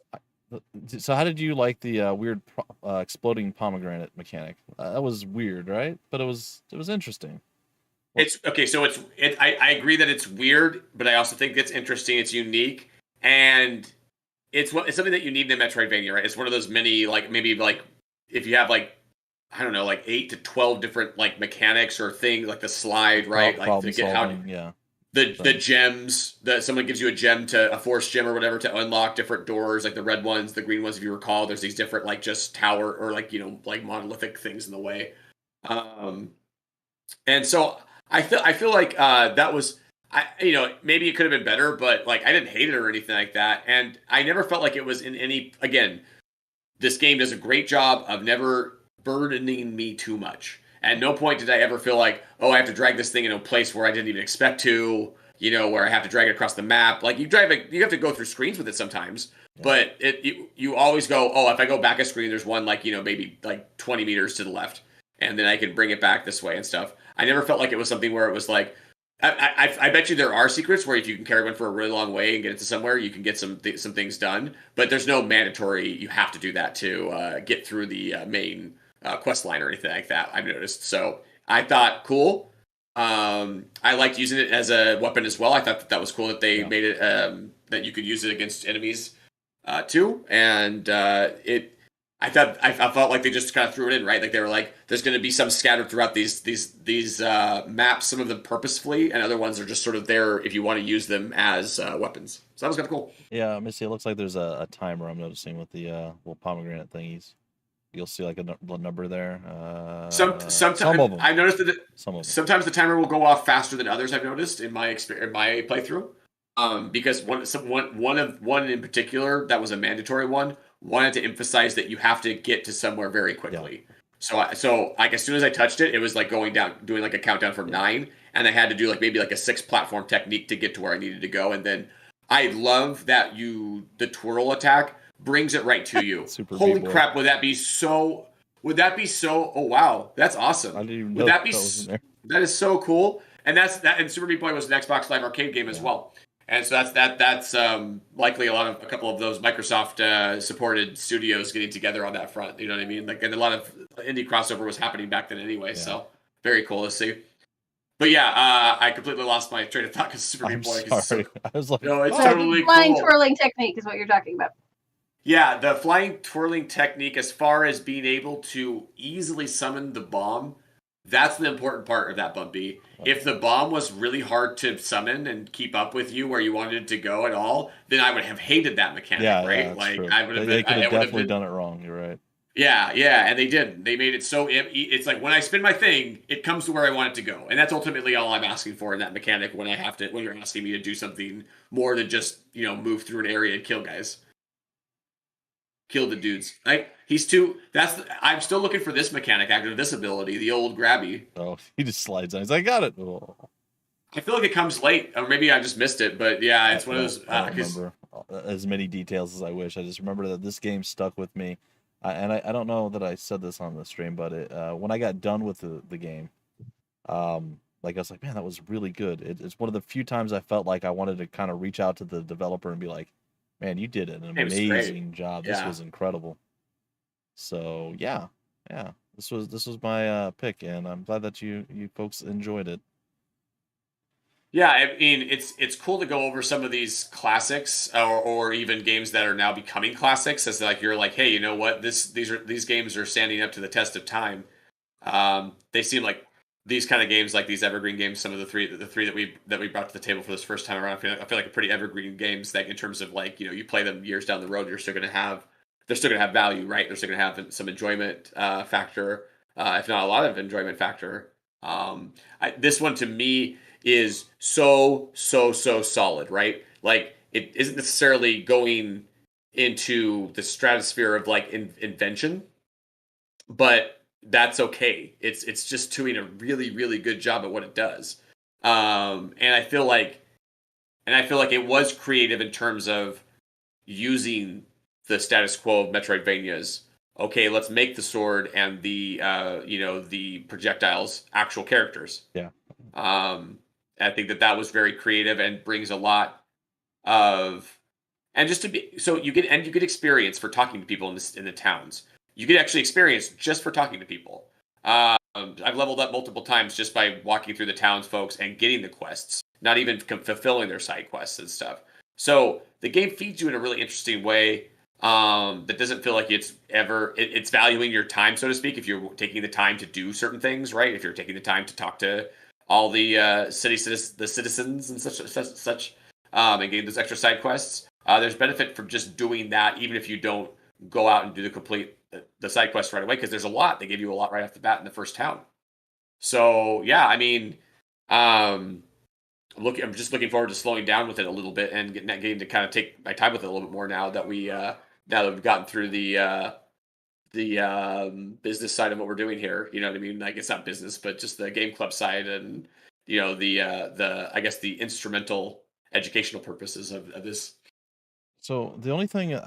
So how did you like the weird exploding pomegranate mechanic? That was weird, right? But it was interesting. It's okay. So I agree that it's weird, but I also think it's interesting. It's unique, and it's something that you need in a Metroidvania, right? It's one of those many, like maybe like if you have like I don't know, like 8 to 12 different like mechanics or things like the slide, right? Like to get the gems that someone gives you a force gem or whatever to unlock different doors, like the red ones, the green ones. If you recall, there's these different like just tower or like like monolithic things in the way. And so I feel like that was maybe it could have been better, but like I didn't hate it or anything like that, and I never felt like it was in any. Again, this game does a great job of never burdening me too much. At no point did I ever feel like, oh, I have to drag this thing in a place where I didn't even expect to, where I have to drag it across the map. Like you have to go through screens with it sometimes, but you always go, oh, if I go back a screen, there's one like, maybe like 20 meters to the left, and then I can bring it back this way and stuff. I never felt like it was something where it was like, I bet you there are secrets where if you can carry one for a really long way and get it to somewhere, you can get some things done, but there's no mandatory, you have to do that to get through the main quest line or anything like that, I've noticed. So I thought, cool. I liked using it as a weapon as well. I thought that was cool that they made it that you could use it against enemies too. And I felt like they just kind of threw it in, right? Like they were like, there's going to be some scattered throughout these maps, some of them purposefully, and other ones are just sort of there if you want to use them as weapons. So that was kind of cool. Yeah, Missy, it looks like there's a timer I'm noticing with the little pomegranate thingies. You'll see like a number there. Sometimes I've noticed that sometimes the timer will go off faster than others. I've noticed in my playthrough, because one in particular that was a mandatory one wanted to emphasize that you have to get to somewhere very quickly. Yeah. So like as soon as I touched it, it was like going down, doing like a countdown from 9, and I had to do like maybe like a 6 platform technique to get to where I needed to go. And then I love that the twirl attack brings it right to you. Holy crap! Would that be so? Oh wow, that's awesome. I didn't even know that is so cool. and and Super Meat Boy was an Xbox Live Arcade game as well. And so that's likely a couple of those Microsoft supported studios getting together on that front. You know what I mean? Like, and a lot of indie crossover was happening back then anyway. Yeah. So very cool to see. But yeah, I completely lost my train of thought because Super Meat Boy. Sorry. I was like, no, it's totally flying cool. twirling technique is what you're talking about. Yeah, the flying twirling technique, as far as being able to easily summon the bomb, that's the important part of that, Bumpy. If the bomb was really hard to summon and keep up with you where you wanted it to go at all, then I would have hated that mechanic, right? Yeah, like true. I would have They could have definitely done it wrong. You're right. Yeah, and they did. They made it so it's like when I spin my thing, it comes to where I want it to go, and that's ultimately all I'm asking for in that mechanic. When you're asking me to do something more than just move through an area and kill guys. Kill the dudes. I'm still looking for this mechanic after this ability, the old grabby. Oh, he just slides on. He's like, I got it. Oh. I feel like it comes late, or maybe I just missed it. But yeah, it's one of those. I don't remember as many details as I wish. I just remember that this game stuck with me, and I don't know that I said this on the stream, but when I got done with the game, like I was like, man, that was really good. It's one of the few times I felt like I wanted to kind of reach out to the developer and be like, man, you did an amazing job. This was incredible. So yeah. This was my pick, and I'm glad that you folks enjoyed it. Yeah, I mean, it's cool to go over some of these classics, or even games that are now becoming classics. As like you're like, hey, you know what? These games are standing up to the test of time. They seem like these kind of games, like these evergreen games, some of the three that we brought to the table for this first time around, I feel like a pretty evergreen games that in terms of like, you play them years down the road, they're still going to have value, right? They're still going to have some enjoyment factor, if not a lot of enjoyment factor. This one to me is so solid, right? Like it isn't necessarily going into the stratosphere of like invention, but that's okay. It's just doing a really, really good job at what it does. And I feel like it was creative in terms of using the status quo of Metroidvanias. Okay, let's make the sword and the the projectiles actual characters. Yeah. I think that was very creative and brings a lot of, and just to be so you get experience for talking to people in the towns. You get actually experience just for talking to people. I've leveled up multiple times just by walking through the towns, folks, and getting the quests, not even fulfilling their side quests and stuff. So the game feeds you in a really interesting way that doesn't feel like it's valuing your time, so to speak, if you're taking the time to do certain things, right? If you're taking the time to talk to all the citizens and such, and getting those extra side quests. There's benefit from just doing that, even if you don't go out and do the side quest right away, because there's a lot. They give you a lot right off the bat in the first town. So yeah, I mean, I'm just looking forward to slowing down with it a little bit and getting to kind of take my time with it a little bit more now that we've gotten through the business side of what we're doing here. You know what I mean? Like, it's not business, but just the game club side and the I guess the instrumental educational purposes of this. So the only thing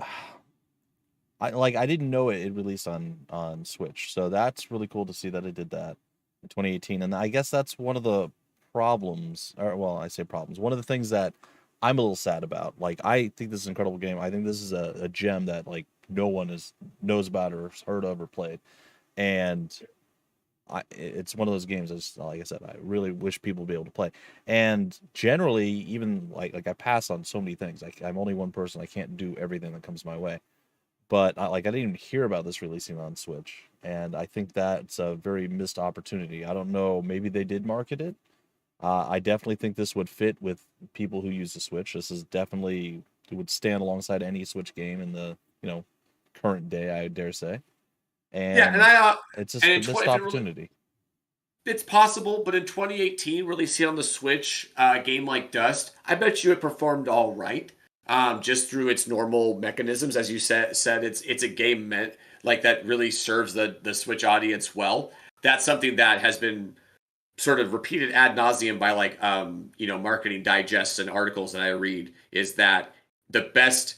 I didn't know it released on Switch, so that's really cool to see that it did that in 2018. And I guess that's one of the problems, or well, I say problems. One of the things that I'm a little sad about. Like, I think this is an incredible game. I think this is a gem that like no one knows about or has heard of or played, and it's one of those games. Like I said, I really wish people would be able to play. And generally, even like I pass on so many things. Like, I'm only one person. I can't do everything that comes my way. But I didn't even hear about this releasing on Switch, and I think that's a very missed opportunity. I don't know, maybe they did market it. I definitely think this would fit with people who use the Switch. This is definitely, it would stand alongside any Switch game in the current day, I dare say. And yeah, and it's just a missed opportunity. It's possible, but in 2018, releasing on the Switch, a game like Dust, I bet you it performed all right. Just through its normal mechanisms, as you said, it's a game meant like that really serves the Switch audience well. That's something that has been sort of repeated ad nauseum by like marketing digests and articles that I read, is that the best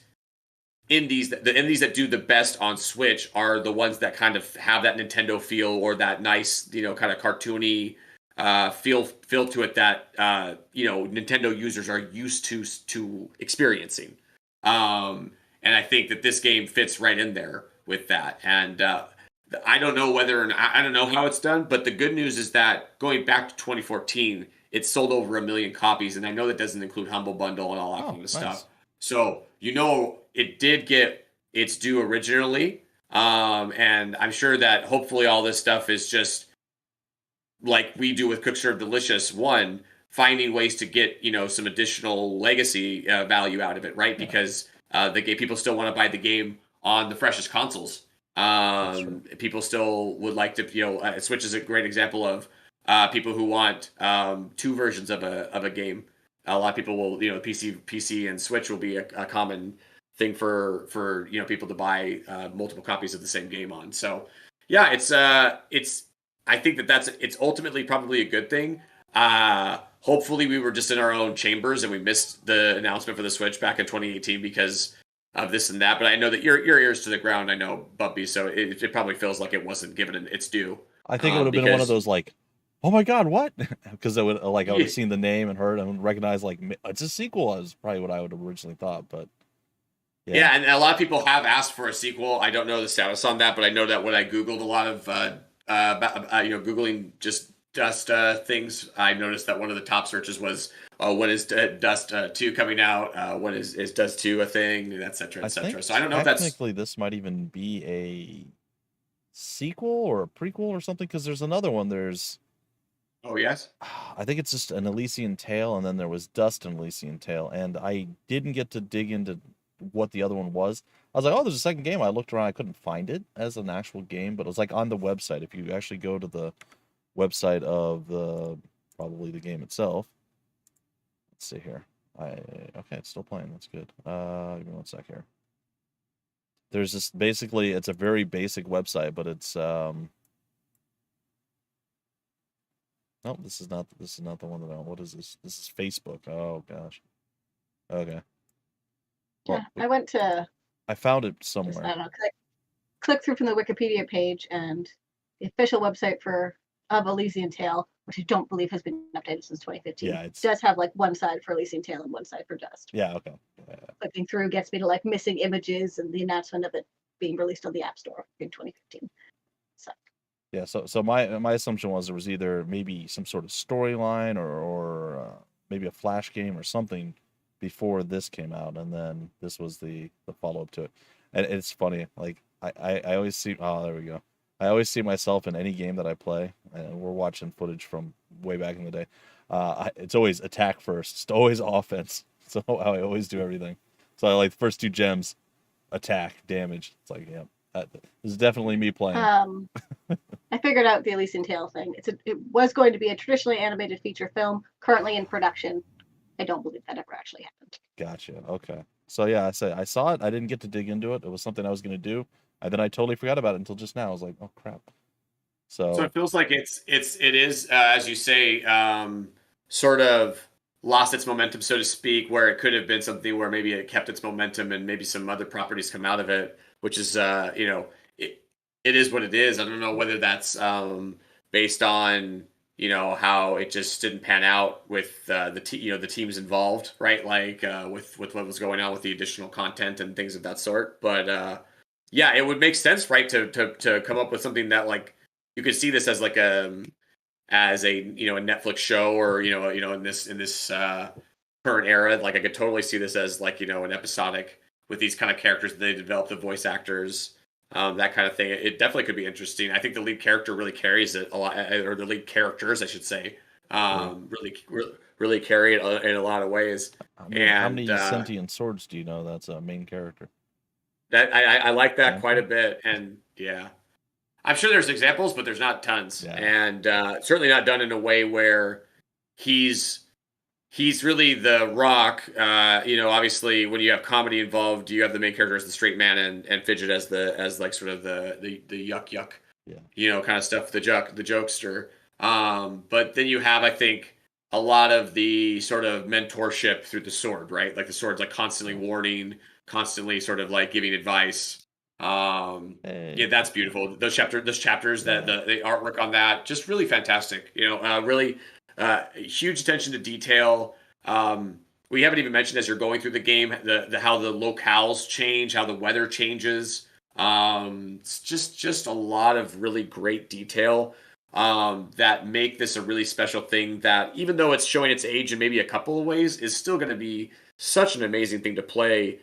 indies that do the best on Switch are the ones that kind of have that Nintendo feel, or that nice kind of cartoony feel to it that Nintendo users are used to experiencing. And I think that this game fits right in there with that. And I don't know I don't know how it's done, but the good news is that going back to 2014, it sold over 1 million copies, and I know that doesn't include Humble Bundle and all that kind of stuff. So it did get its due originally, and I'm sure that hopefully all this stuff is just like we do with Cook Serve Delicious. One, finding ways to get some additional legacy value out of it, right? Because people still want to buy the game on the freshest consoles. People still would like to, Switch is a great example of people who want 2 versions of a game. A lot of people will, PC and Switch will be a common thing for people to buy multiple copies of the same game on. So yeah, it's I think it's ultimately probably a good thing. Hopefully we were just in our own chambers and we missed the announcement for the Switch back in 2018 because of this and that, but I know that your ears to the ground. I know, Bumpy, so it probably feels like it wasn't given its due. I think it would have been one of those like, oh my god, what? Because I would have seen the name and heard and recognized like it's a sequel. Is probably what I would have originally thought, but yeah, and a lot of people have asked for a sequel. I don't know the status on that, but I know that when I googled a lot of googling just Dust things, I noticed that one of the top searches was when is Dust 2 coming out? When is Dust 2 a thing? And et cetera, et cetera. So I don't know if that's technically this might even be a sequel or a prequel or something, because there's another one. There's yes, I think it's just an Elysian Tale, and then there was Dust and Elysian Tale, and I didn't get to dig into what the other one was. I was like, oh, there's a second game. I looked around, I couldn't find it as an actual game, but it was like on the website. If you actually go to the website of probably the game itself. Let's see here. Okay, it's still playing. That's good. Give me 1 sec here. There's this basically, it's a very basic website, but it's nope, this is not the one that I want. What is this? This is Facebook. Oh gosh. Okay. Well, yeah, I went to. I found it somewhere. Just, I don't know. Click through from the Wikipedia page, and the official website of Elysian Tale, which I don't believe has been updated since 2015. Yeah, it does have like one side for Elysian Tale and one side for Dust. Yeah, okay. Clicking through gets me to like missing images and the announcement of it being released on the App Store in 2015. So. Yeah, so my assumption was there was either maybe some sort of storyline or maybe a Flash game or something before this came out, and then this was the follow-up to it. And it's funny, like I always see, oh, there we go. I always see myself in any game that I play, and we're watching footage from way back in the day. It's always attack first. It's always offense. So I always do everything. So I like the first 2 gems, attack, damage. It's like, yeah, this is definitely me playing. I figured out the Elysian Tale thing. It was going to be a traditionally animated feature film, currently in production. I don't believe that ever actually happened. Gotcha. Okay. So yeah, I saw it. I didn't get to dig into it. It was something I was going to do. And then I totally forgot about it until just now. I was like, oh crap. So it feels like it is as you say, sort of lost its momentum, so to speak, where it could have been something where maybe it kept its momentum and maybe some other properties come out of it, which is it is what it is. I don't know whether that's based on how it just didn't pan out with the teams involved, right? Like with what was going on with the additional content and things of that sort. But yeah, it would make sense, right, to come up with something that like you could see this as like a Netflix show, or in this current era. Like I could totally see this as like an episodic with these kind of characters that they develop, the voice actors, that kind of thing. It definitely could be interesting. I think the lead character really carries it a lot, or the lead characters, I should say, really carry it in a lot of ways. How many sentient swords do you know that's a main character? That I like that quite a bit, and yeah, I'm sure there's examples, but there's not tons, and certainly not done in a way where he's really the Rock. Obviously, when you have comedy involved, you have the main character as the straight man, and Fidget as like sort of the yuck, kind of stuff, the jokester. But then you have, I think, a lot of the sort of mentorship through the sword, right? Like the sword's like constantly warning, constantly sort of like giving advice. Hey. Yeah, that's beautiful. Those chapters, that the artwork on that, just really fantastic. Really huge attention to detail. We haven't even mentioned as you're going through the game the how the locales change, how the weather changes. It's just a lot of really great detail that make this a really special thing. That even though it's showing its age in maybe a couple of ways, is still going to be such an amazing thing to play.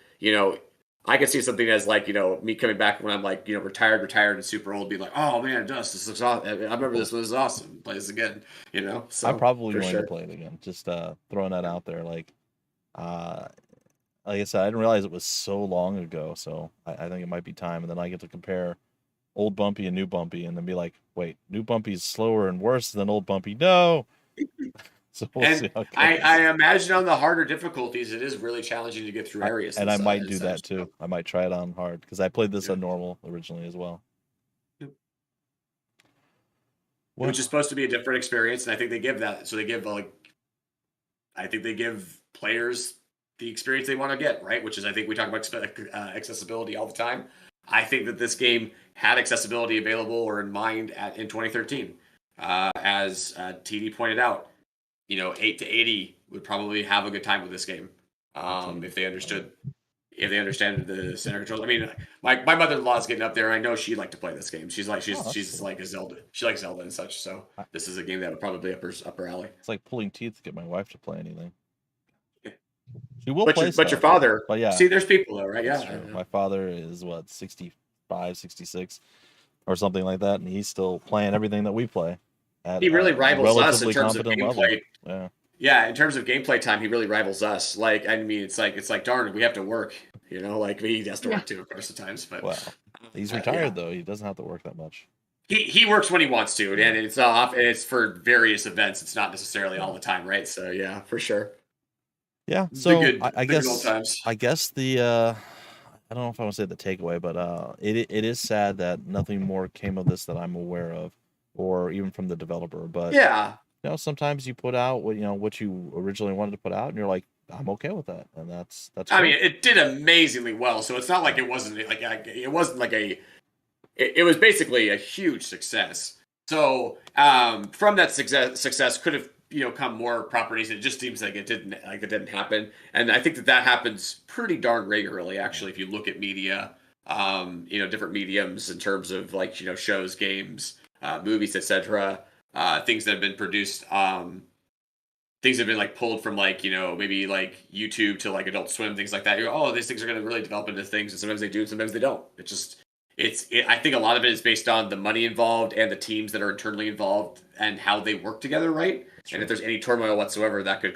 I could see something as like, me coming back when I'm like, retired and super old, being like, oh man, Dust, this looks awesome. I remember this was awesome. Play this again, I'm So probably for going sure. to play it again. Just throwing that out there. Like I said, I didn't realize it was so long ago. So I think it might be time, and then I get to compare old Bumpy and new Bumpy, and then be like, wait, new Bumpy's slower and worse than old Bumpy. No. So we'll see And how it I, goes. I imagine on the harder difficulties, it is really challenging to get through areas. And I might do such. that too. I might try it on hard because I played this Yeah. on normal originally as well. Which is supposed to be a different experience, and I think they give that. So they give I think they give players the experience they want to get, right? Which is, I think we talk about accessibility all the time. I think that this game had accessibility available or in mind in 2013. As TD pointed out, 8 to 80 would probably have a good time with this game if they understood. If they understand the center controls. I mean, my mother-in-law is getting up there. I know she'd like to play this game. She's cool. like a Zelda. She likes Zelda and such. So this is a game that would probably be up her alley. It's like pulling teeth to get my wife to play anything. Yeah. She will But play your stuff, father. but yeah. See, there's people though, right? That's Yeah. true. My father is what, 65, 66 or something like that, and he's still playing everything that we play at He really rivals us in relatively terms of competent gameplay. level. Yeah. Yeah, in terms of gameplay time, he really rivals us. Like, I mean, it's like darn, we have to work. Like he has to work too, of course, at times. But well, he's retired though. He doesn't have to work that much. He works when he wants to, and it's off. And it's for various events. It's not necessarily all the time, right? So yeah, for sure. Yeah. So I guess the I don't know if I want to say the takeaway, but it is sad that nothing more came of this that I'm aware of, or even from the developer. But yeah, sometimes you put out what you originally wanted to put out, and you're like, I'm okay with that, and that's. I mean, it did amazingly well, so it's not like it wasn't like it wasn't like it was basically a huge success. So from that success could have come more properties. It just seems like it didn't happen, and I think that happens pretty darn regularly. Actually, if you look at media, different mediums in terms of like shows, games, movies, etc. Things that have been produced. Things have been like pulled from like maybe like YouTube to like Adult Swim, things like that. These things are going to really develop into things, and sometimes they do, and sometimes they don't. I think a lot of it is based on the money involved and the teams that are internally involved and how they work together, right? And if there's any turmoil whatsoever, that could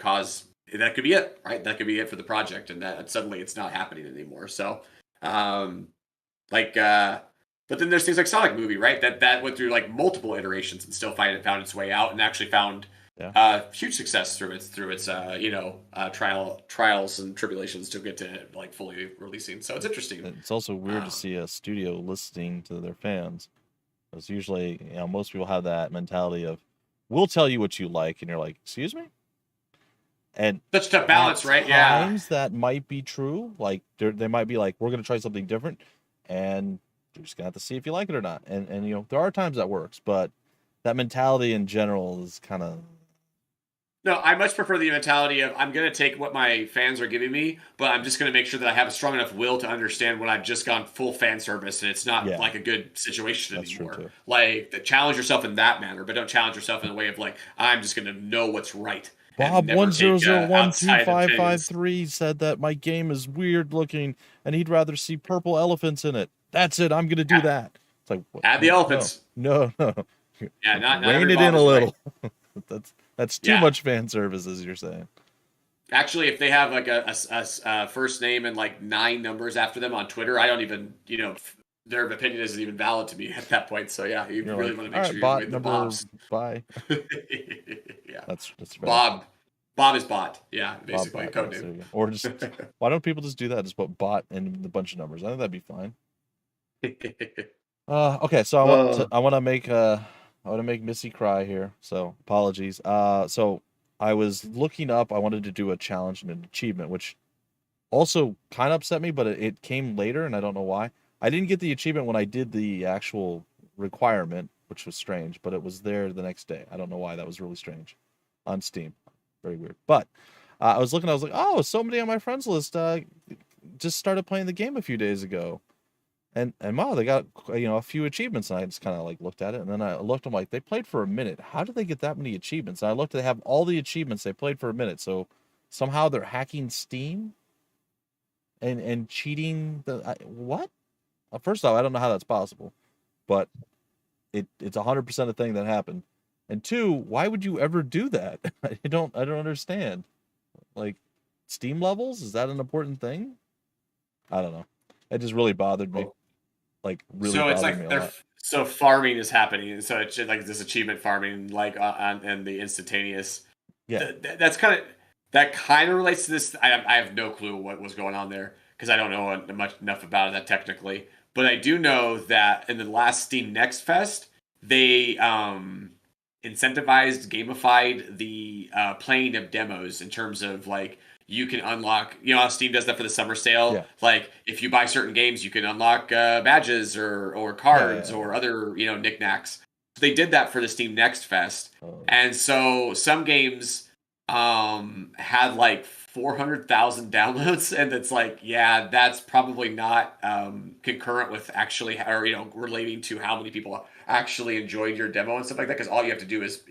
be it, right? That could be it for the project, and that suddenly it's not happening anymore. So, but then there's things like Sonic Movie, right? That went through like multiple iterations and still found its way out, and actually found huge success through its trials and tribulations to get to like fully releasing. So it's interesting. It's also weird to see a studio listening to their fans, because usually most people have that mentality of, we'll tell you what you like, and you're like, excuse me. And such a tough balance, right? Times that might be true. Like they might be like, we're going to try something different, and you're just gonna have to see if you like it or not. And there are times that works, but that mentality in general is kind of. No, I much prefer the mentality of, I'm going to take what my fans are giving me, but I'm just going to make sure that I have a strong enough will to understand when I've just gone full fan service and it's not like a good situation anymore. Like, challenge yourself in that manner, but don't challenge yourself in a way of like, I'm just going to know what's right. Bob 100125553 said that my game is weird looking and he'd rather see purple elephants in it. That's it. I'm going to do that. It's like, add the elephants. No. Yeah, not rein it in a little. That's too much fan service, as you're saying. Actually, if they have like a first name and like 9 numbers after them on Twitter, I don't even, their opinion isn't even valid to me at that point. So yeah, you really want to make sure you're with the Bobs. Bye. Yeah, that's fair. Bob is bot. Yeah, basically code name. Or just why don't people just do that? Just put bot and a bunch of numbers. I think that'd be fine. Okay, so I want to make Missy cry here, so apologies. So I was looking up, I wanted to do a challenge and an achievement, which also kind of upset me, but it came later, and I don't know why. I didn't get the achievement when I did the actual requirement, which was strange, but it was there the next day. I don't know why. That was really strange on Steam. Very weird. But I was looking, I was like, oh, somebody on my friends list just started playing the game a few days ago. And wow, they got a few achievements, and I just kind of like looked at it, and then I looked. I'm like, they played for a minute. How did they get that many achievements? And I looked. They have all the achievements. They played for a minute, so somehow they're hacking Steam and cheating. What? First off, I don't know how that's possible, but it's 100% a thing that happened. And two, why would you ever do that? I don't understand. Like, Steam levels, is that an important thing? I don't know. It just really bothered me. Like, really So it's bothered me like a lot. so farming is happening, and so it's like this achievement farming, like and the instantaneous. Yeah. That kind of relates to this. I have no clue what was going on there because I don't know enough about that technically. But I do know that in the last Steam Next Fest, they incentivized, gamified the playing of demos in terms of like you can unlock. You know how Steam does that for the summer sale. Yeah. Like if you buy certain games, you can unlock badges or cards or other knickknacks. So they did that for the Steam Next Fest, and so some games had like 400,000 downloads, and it's like, yeah, that's probably not concurrent with actually, or relating to how many people actually enjoyed your demo and stuff like that. Because all you have to do is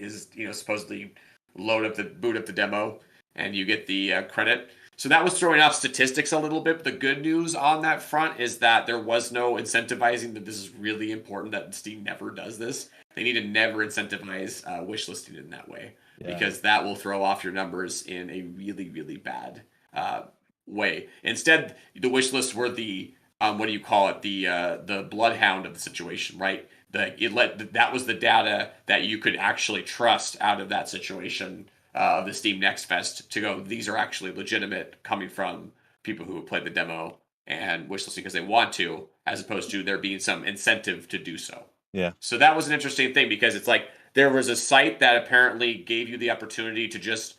supposedly boot up the demo, and you get the credit. So that was throwing off statistics a little bit. But the good news on that front is that there was no incentivizing. That this is really important. That Steam never does this. They need to never incentivize wishlisting in that way. Yeah. Because that will throw off your numbers in a really, really bad way. Instead, the wish lists were the what do you call it? The bloodhound of the situation, right? That was the data that you could actually trust out of that situation of the Steam Next Fest to go. These are actually legitimate, coming from people who have played the demo and wishlisting because they want to, as opposed to there being some incentive to do so. Yeah. So that was an interesting thing because it's like there was a site that apparently gave you the opportunity to just,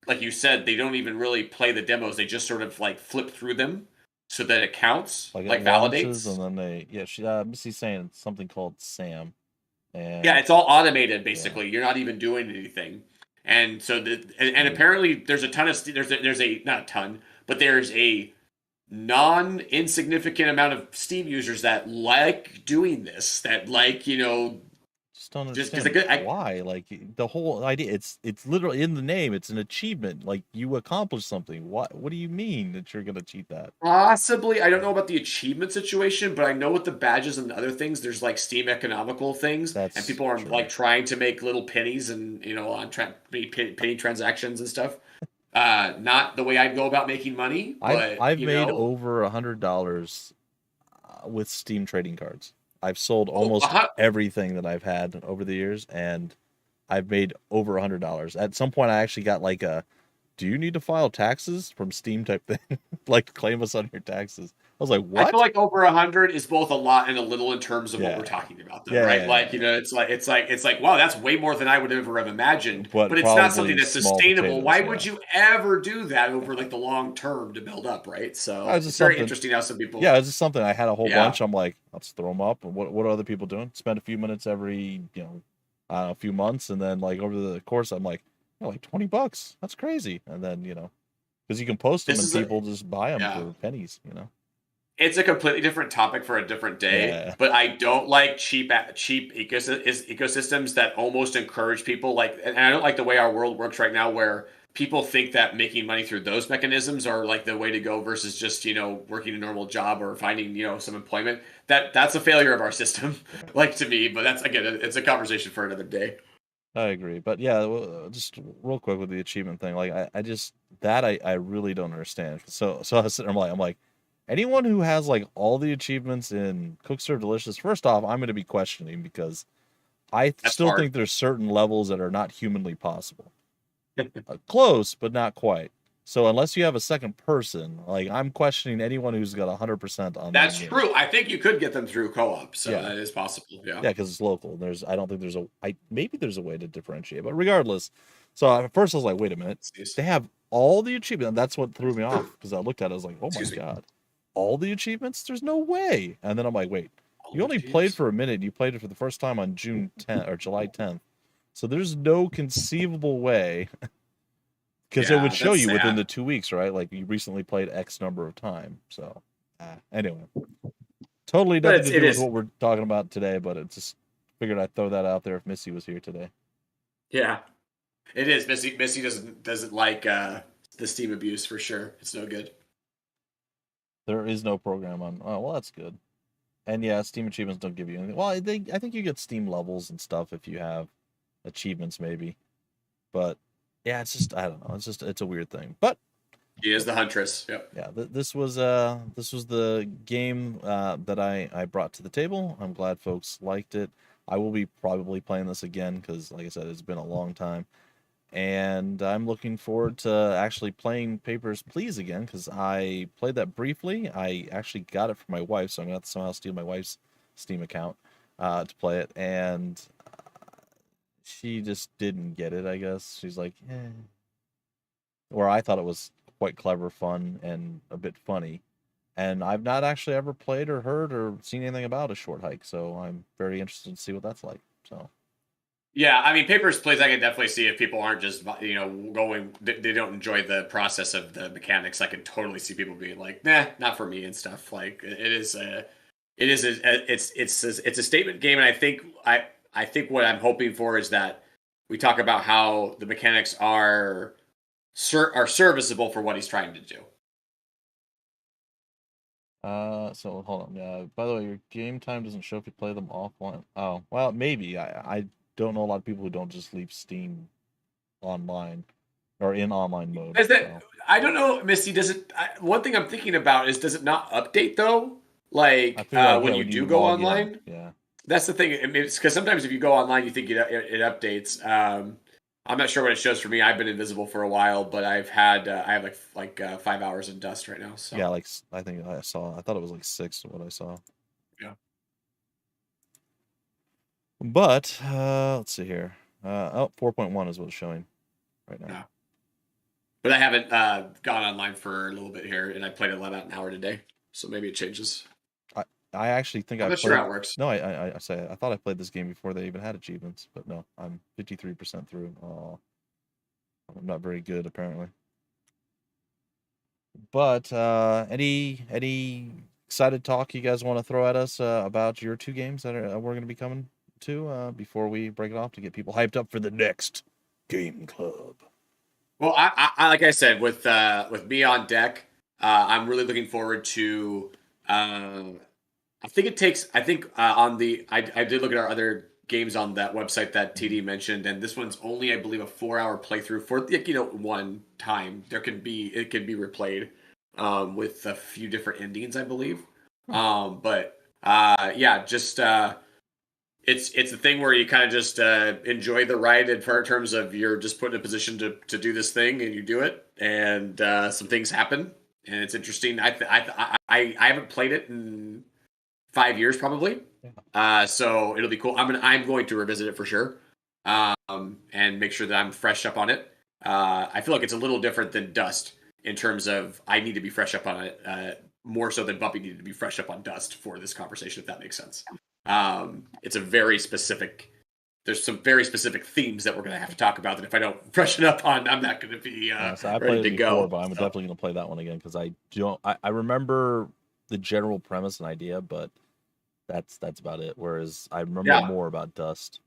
like you said, they don't even really play the demos. They just sort of like flip through them so that it counts, like validates. And then Missy's saying it's something called Sam. And yeah, it's all automated basically. Yeah. You're not even doing anything. And so and apparently there's a ton of there's a not a ton, but there's a non-insignificant amount of Steam users that like doing this, that like just don't understand why. Like the whole idea, it's literally in the name. It's an achievement. Like you accomplished something. What do you mean that you're gonna cheat that? Possibly, I don't know about the achievement situation, but I know with the badges and the other things, there's like Steam economical things, and people are like trying to make little pennies and on penny transactions and stuff. Not the way I'd go about making money. But I've made over $100 with Steam trading cards. I've sold almost everything that I've had over the years, and I've made over $100. At some point, I actually got like a, do you need to file taxes from Steam type thing? Like claim us on your taxes. I was like, what? I feel like over 100 is both a lot and a little in terms of what we're talking about, though, right? Like, it's like, wow, that's way more than I would ever have imagined. But it's not something that's sustainable. Why would you ever do that over like the long term to build up, right? So it's very interesting how some people. Yeah, it's just something I had a whole bunch. I'm like, let's throw them up. And what are other people doing? Spend a few minutes every, a few months, and then like over the course, I'm like, like $20. That's crazy. And then because you can post them and people just buy them for pennies. It's a completely different topic for a different day, but I don't like cheap ecosystems that almost encourage people and I don't like the way our world works right now, where people think that making money through those mechanisms are like the way to go versus just working a normal job or finding some employment. That's a failure of our system, like to me. But that's, again, it's a conversation for another day. I agree, but yeah, just real quick with the achievement thing, like I really don't understand. So I was sitting there, I'm like. Anyone who has like all the achievements in Cook Serve Delicious, first off, I'm going to be questioning because that's still hard. Think there's certain levels that are not humanly possible. Close, but not quite. So unless you have a second person, like I'm questioning anyone who's got 100% on. That's true. I think you could get them through co-op, so that is possible. Yeah, because it's local. I don't think there's maybe there's a way to differentiate, but regardless. So at first I was like, wait a minute, they have all the achievements. That's what threw me off because I looked at it, I was like, oh my god. all the achievements? There's no way. And then I'm like, wait, you only played for a minute. You played it for the first time on June 10th or July 10th. So there's no conceivable way, because it would show you within the 2 weeks, right? Like you recently played X number of time. So anyway, totally nothing to do with what we're talking about today, but it just figured I'd throw that out there if Missy was here today. Yeah, it is. Missy doesn't like the Steam abuse for sure. It's no good. There is no program on. Oh, well, that's good. And yeah, Steam achievements don't give you anything. Well, I think you get Steam levels and stuff if you have achievements, maybe. But yeah, it's just I don't know. It's a weird thing. But she is the huntress. Yep. Yeah, this was the game that I brought to the table. I'm glad folks liked it. I will be probably playing this again because, like I said, it's been a long time. And I'm looking forward to actually playing Papers, Please again, because I played that briefly. I actually got it for my wife, so I'm going to have to somehow steal my wife's Steam account to play it. And she just didn't get it, I guess. She's like, eh. Where I thought it was quite clever, fun, and a bit funny. And I've not actually ever played or heard or seen anything about A Short Hike, so I'm very interested to see what that's like. So. Yeah, I mean, Papers, Please, I can definitely see if people aren't just, going, they don't enjoy the process of the mechanics. I can totally see people being like, nah, not for me and stuff. Like, it's a statement game, and I think what I'm hoping for is that we talk about how the mechanics are serviceable for what he's trying to do. So hold on. Yeah. By the way, your game time doesn't show if you play them offline. Oh, well, maybe. I don't know a lot of people who don't just leave Steam online or in online mode. I don't know, Misty. One thing I'm thinking about is, does it not update though? Like when you do go online? Yeah. That's the thing. It's because sometimes if you go online, you think it updates. I'm not sure what it shows for me. I've been invisible for a while, but I have like 5 hours in dust right now. So yeah, like I think I thought it was like 6 what I saw. Yeah. But let's see here. 4.1 is what it's showing right now. Yeah. But I haven't gone online for a little bit here, and I played about an hour today, so maybe it changes. I actually think I'm not sure how it works. No, I thought I played this game before they even had achievements, but no, I'm 53% through. Oh, I'm not very good apparently. But any excited talk you guys want to throw at us about your 2 games that we're going to be coming to before we break it off to get people hyped up for the next game club? Well, I like I said, with me on deck, I'm really looking forward to. I did look at our other games on that website that TD mentioned, and this one's only, I believe, a 4-hour playthrough for one time. It can be replayed with a few different endings, I believe. It's a thing where you kind of just enjoy the ride in terms of you're just put in a position to do this thing and you do it, and some things happen, and it's interesting. I haven't played it in 5 years probably, so it'll be cool. I'm going to revisit it for sure, and make sure that I'm fresh up on it. I feel like it's a little different than Dust in terms of I need to be fresh up on it, more so than Bumpy needed to be fresh up on Dust for this conversation, if that makes sense. It's a very specific. There's some very specific themes that we're going to have to talk about that if I don't freshen up on, I'm not going to be ready to go. But I'm definitely going to play that one again because I remember the general premise and idea, but that's about it. Whereas I remember more about Dust.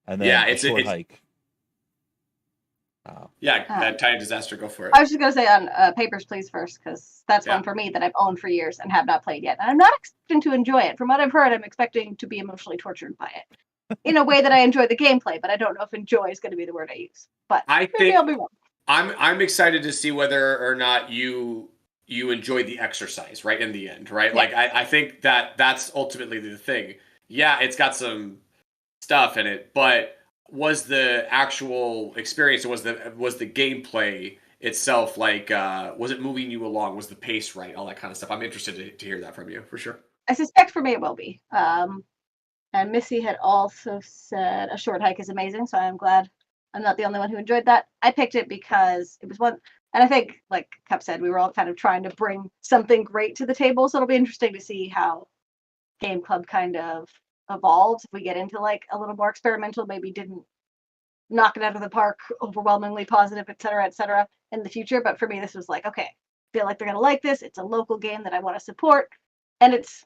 And then it's Short Hike. Tiny Disaster, go for it. I was just going to say on Papers, Please first, because that's one for me that I've owned for years and have not played yet. And I'm not expecting to enjoy it. From what I've heard, I'm expecting to be emotionally tortured by it in a way that I enjoy the gameplay, but I don't know if enjoy is going to be the word I use. But maybe I'll be wrong. I'm excited to see whether or not you enjoy the exercise, right, in the end, right? Yeah. Like, I think that's ultimately the thing. Yeah, it's got some stuff in it, but was the actual experience, was the gameplay itself, like, was it moving you along? Was the pace right? All that kind of stuff. I'm interested to hear that from you, for sure. I suspect for me it will be. And Missy had also said A Short Hike is amazing, so I'm glad I'm not the only one who enjoyed that. I picked it because it was one And I think, like Cup said, we were all kind of trying to bring something great to the table. So it'll be interesting to see how Game Club kind of evolves. If we get into like a little more experimental, maybe didn't knock it out of the park, overwhelmingly positive, et cetera, in the future. But for me, this was like, okay, I feel like they're going to like this. It's a local game that I want to support. And it's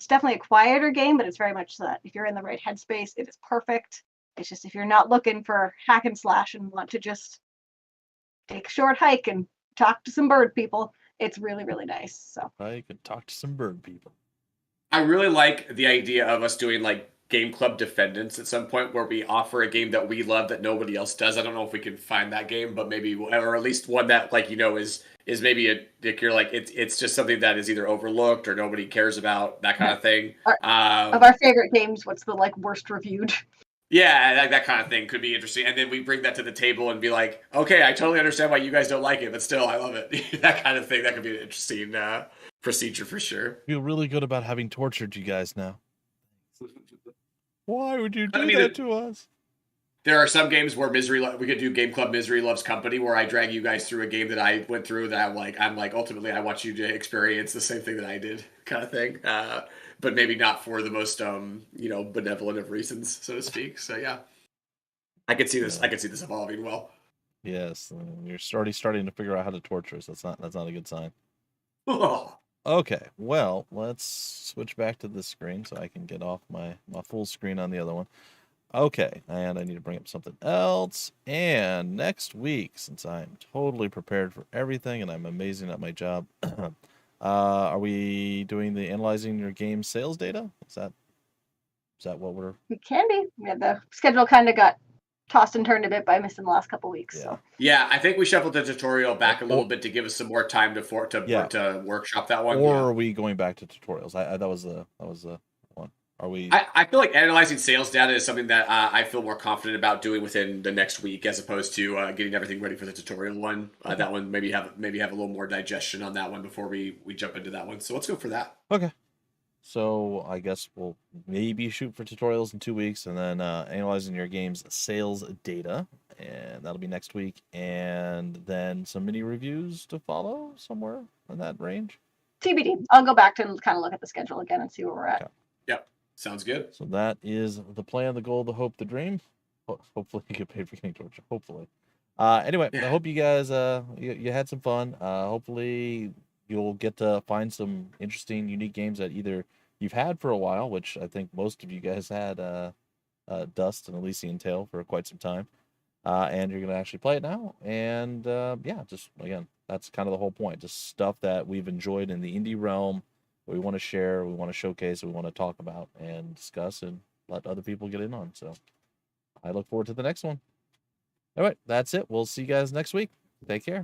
definitely a quieter game, but it's very much that if you're in the right headspace, it is perfect. It's just if you're not looking for hack and slash and want to just take a short hike and talk to some bird people, it's really, really nice. So I could talk to some bird people. I really like the idea of us doing like Game Club Defendants at some point where we offer a game that we love that nobody else does. I don't know if we can find that game, but maybe, or at least one that like, is maybe like you're like, it's just something that is either overlooked or nobody cares about, that kind of thing. Of our favorite games, what's the like worst reviewed? Yeah, that kind of thing could be interesting. And then we bring that to the table and be like, okay, I totally understand why you guys don't like it, but still, I love it. That kind of thing. That could be an interesting procedure for sure. Feel really good about having tortured you guys now. Why would you do that to us? There are some games where we could do Game Club Misery Loves Company, where I drag you guys through a game that I went through that I'm like, ultimately, I want you to experience the same thing that I did, kind of thing. But maybe not for the most, benevolent of reasons, so to speak. So yeah, I could see this. I could see this evolving well. Yes, you're already starting to figure out how to torture us. That's not a good sign. Oh. Okay, well, let's switch back to this screen so I can get off my full screen on the other one. Okay, and I need to bring up something else. And next week, since I'm totally prepared for everything and I'm amazing at my job, are we doing the analyzing your game sales data? Is that what we're? We can be. Yeah, the schedule kind of got tossed and turned a bit by missing the last couple weeks. Yeah. So Yeah, I think we shuffled the tutorial back a little bit to give us some more time to workshop that one. Or are we going back to tutorials? That was the one. Are we? I feel like analyzing sales data is something that I feel more confident about doing within the next week, as opposed to getting everything ready for the tutorial one. That one maybe have a little more digestion on that one before we jump into that one. So let's go for that. Okay. So I guess we'll maybe shoot for tutorials in 2 weeks, and then analyzing your game's sales data, and that'll be next week, and then some mini reviews to follow somewhere in that range. TBD. I'll go back to kind of look at the schedule again and see where we're at. Okay. Yep, sounds good. So that is the plan, the goal, the hope, the dream. Hopefully you get paid for getting tortured. Hopefully. Anyway, I hope you guys you had some fun. Hopefully you'll get to find some interesting, unique games that either you've had for a while, which I think most of you guys had Dust and Elysian Tale for quite some time, and you're going to actually play it now. And yeah, just again, that's kind of the whole point. Just stuff that we've enjoyed in the indie realm, we want to share, we want to showcase, we want to talk about and discuss and let other people get in on. So I look forward to the next one. All right, that's it. We'll see you guys next week. Take care.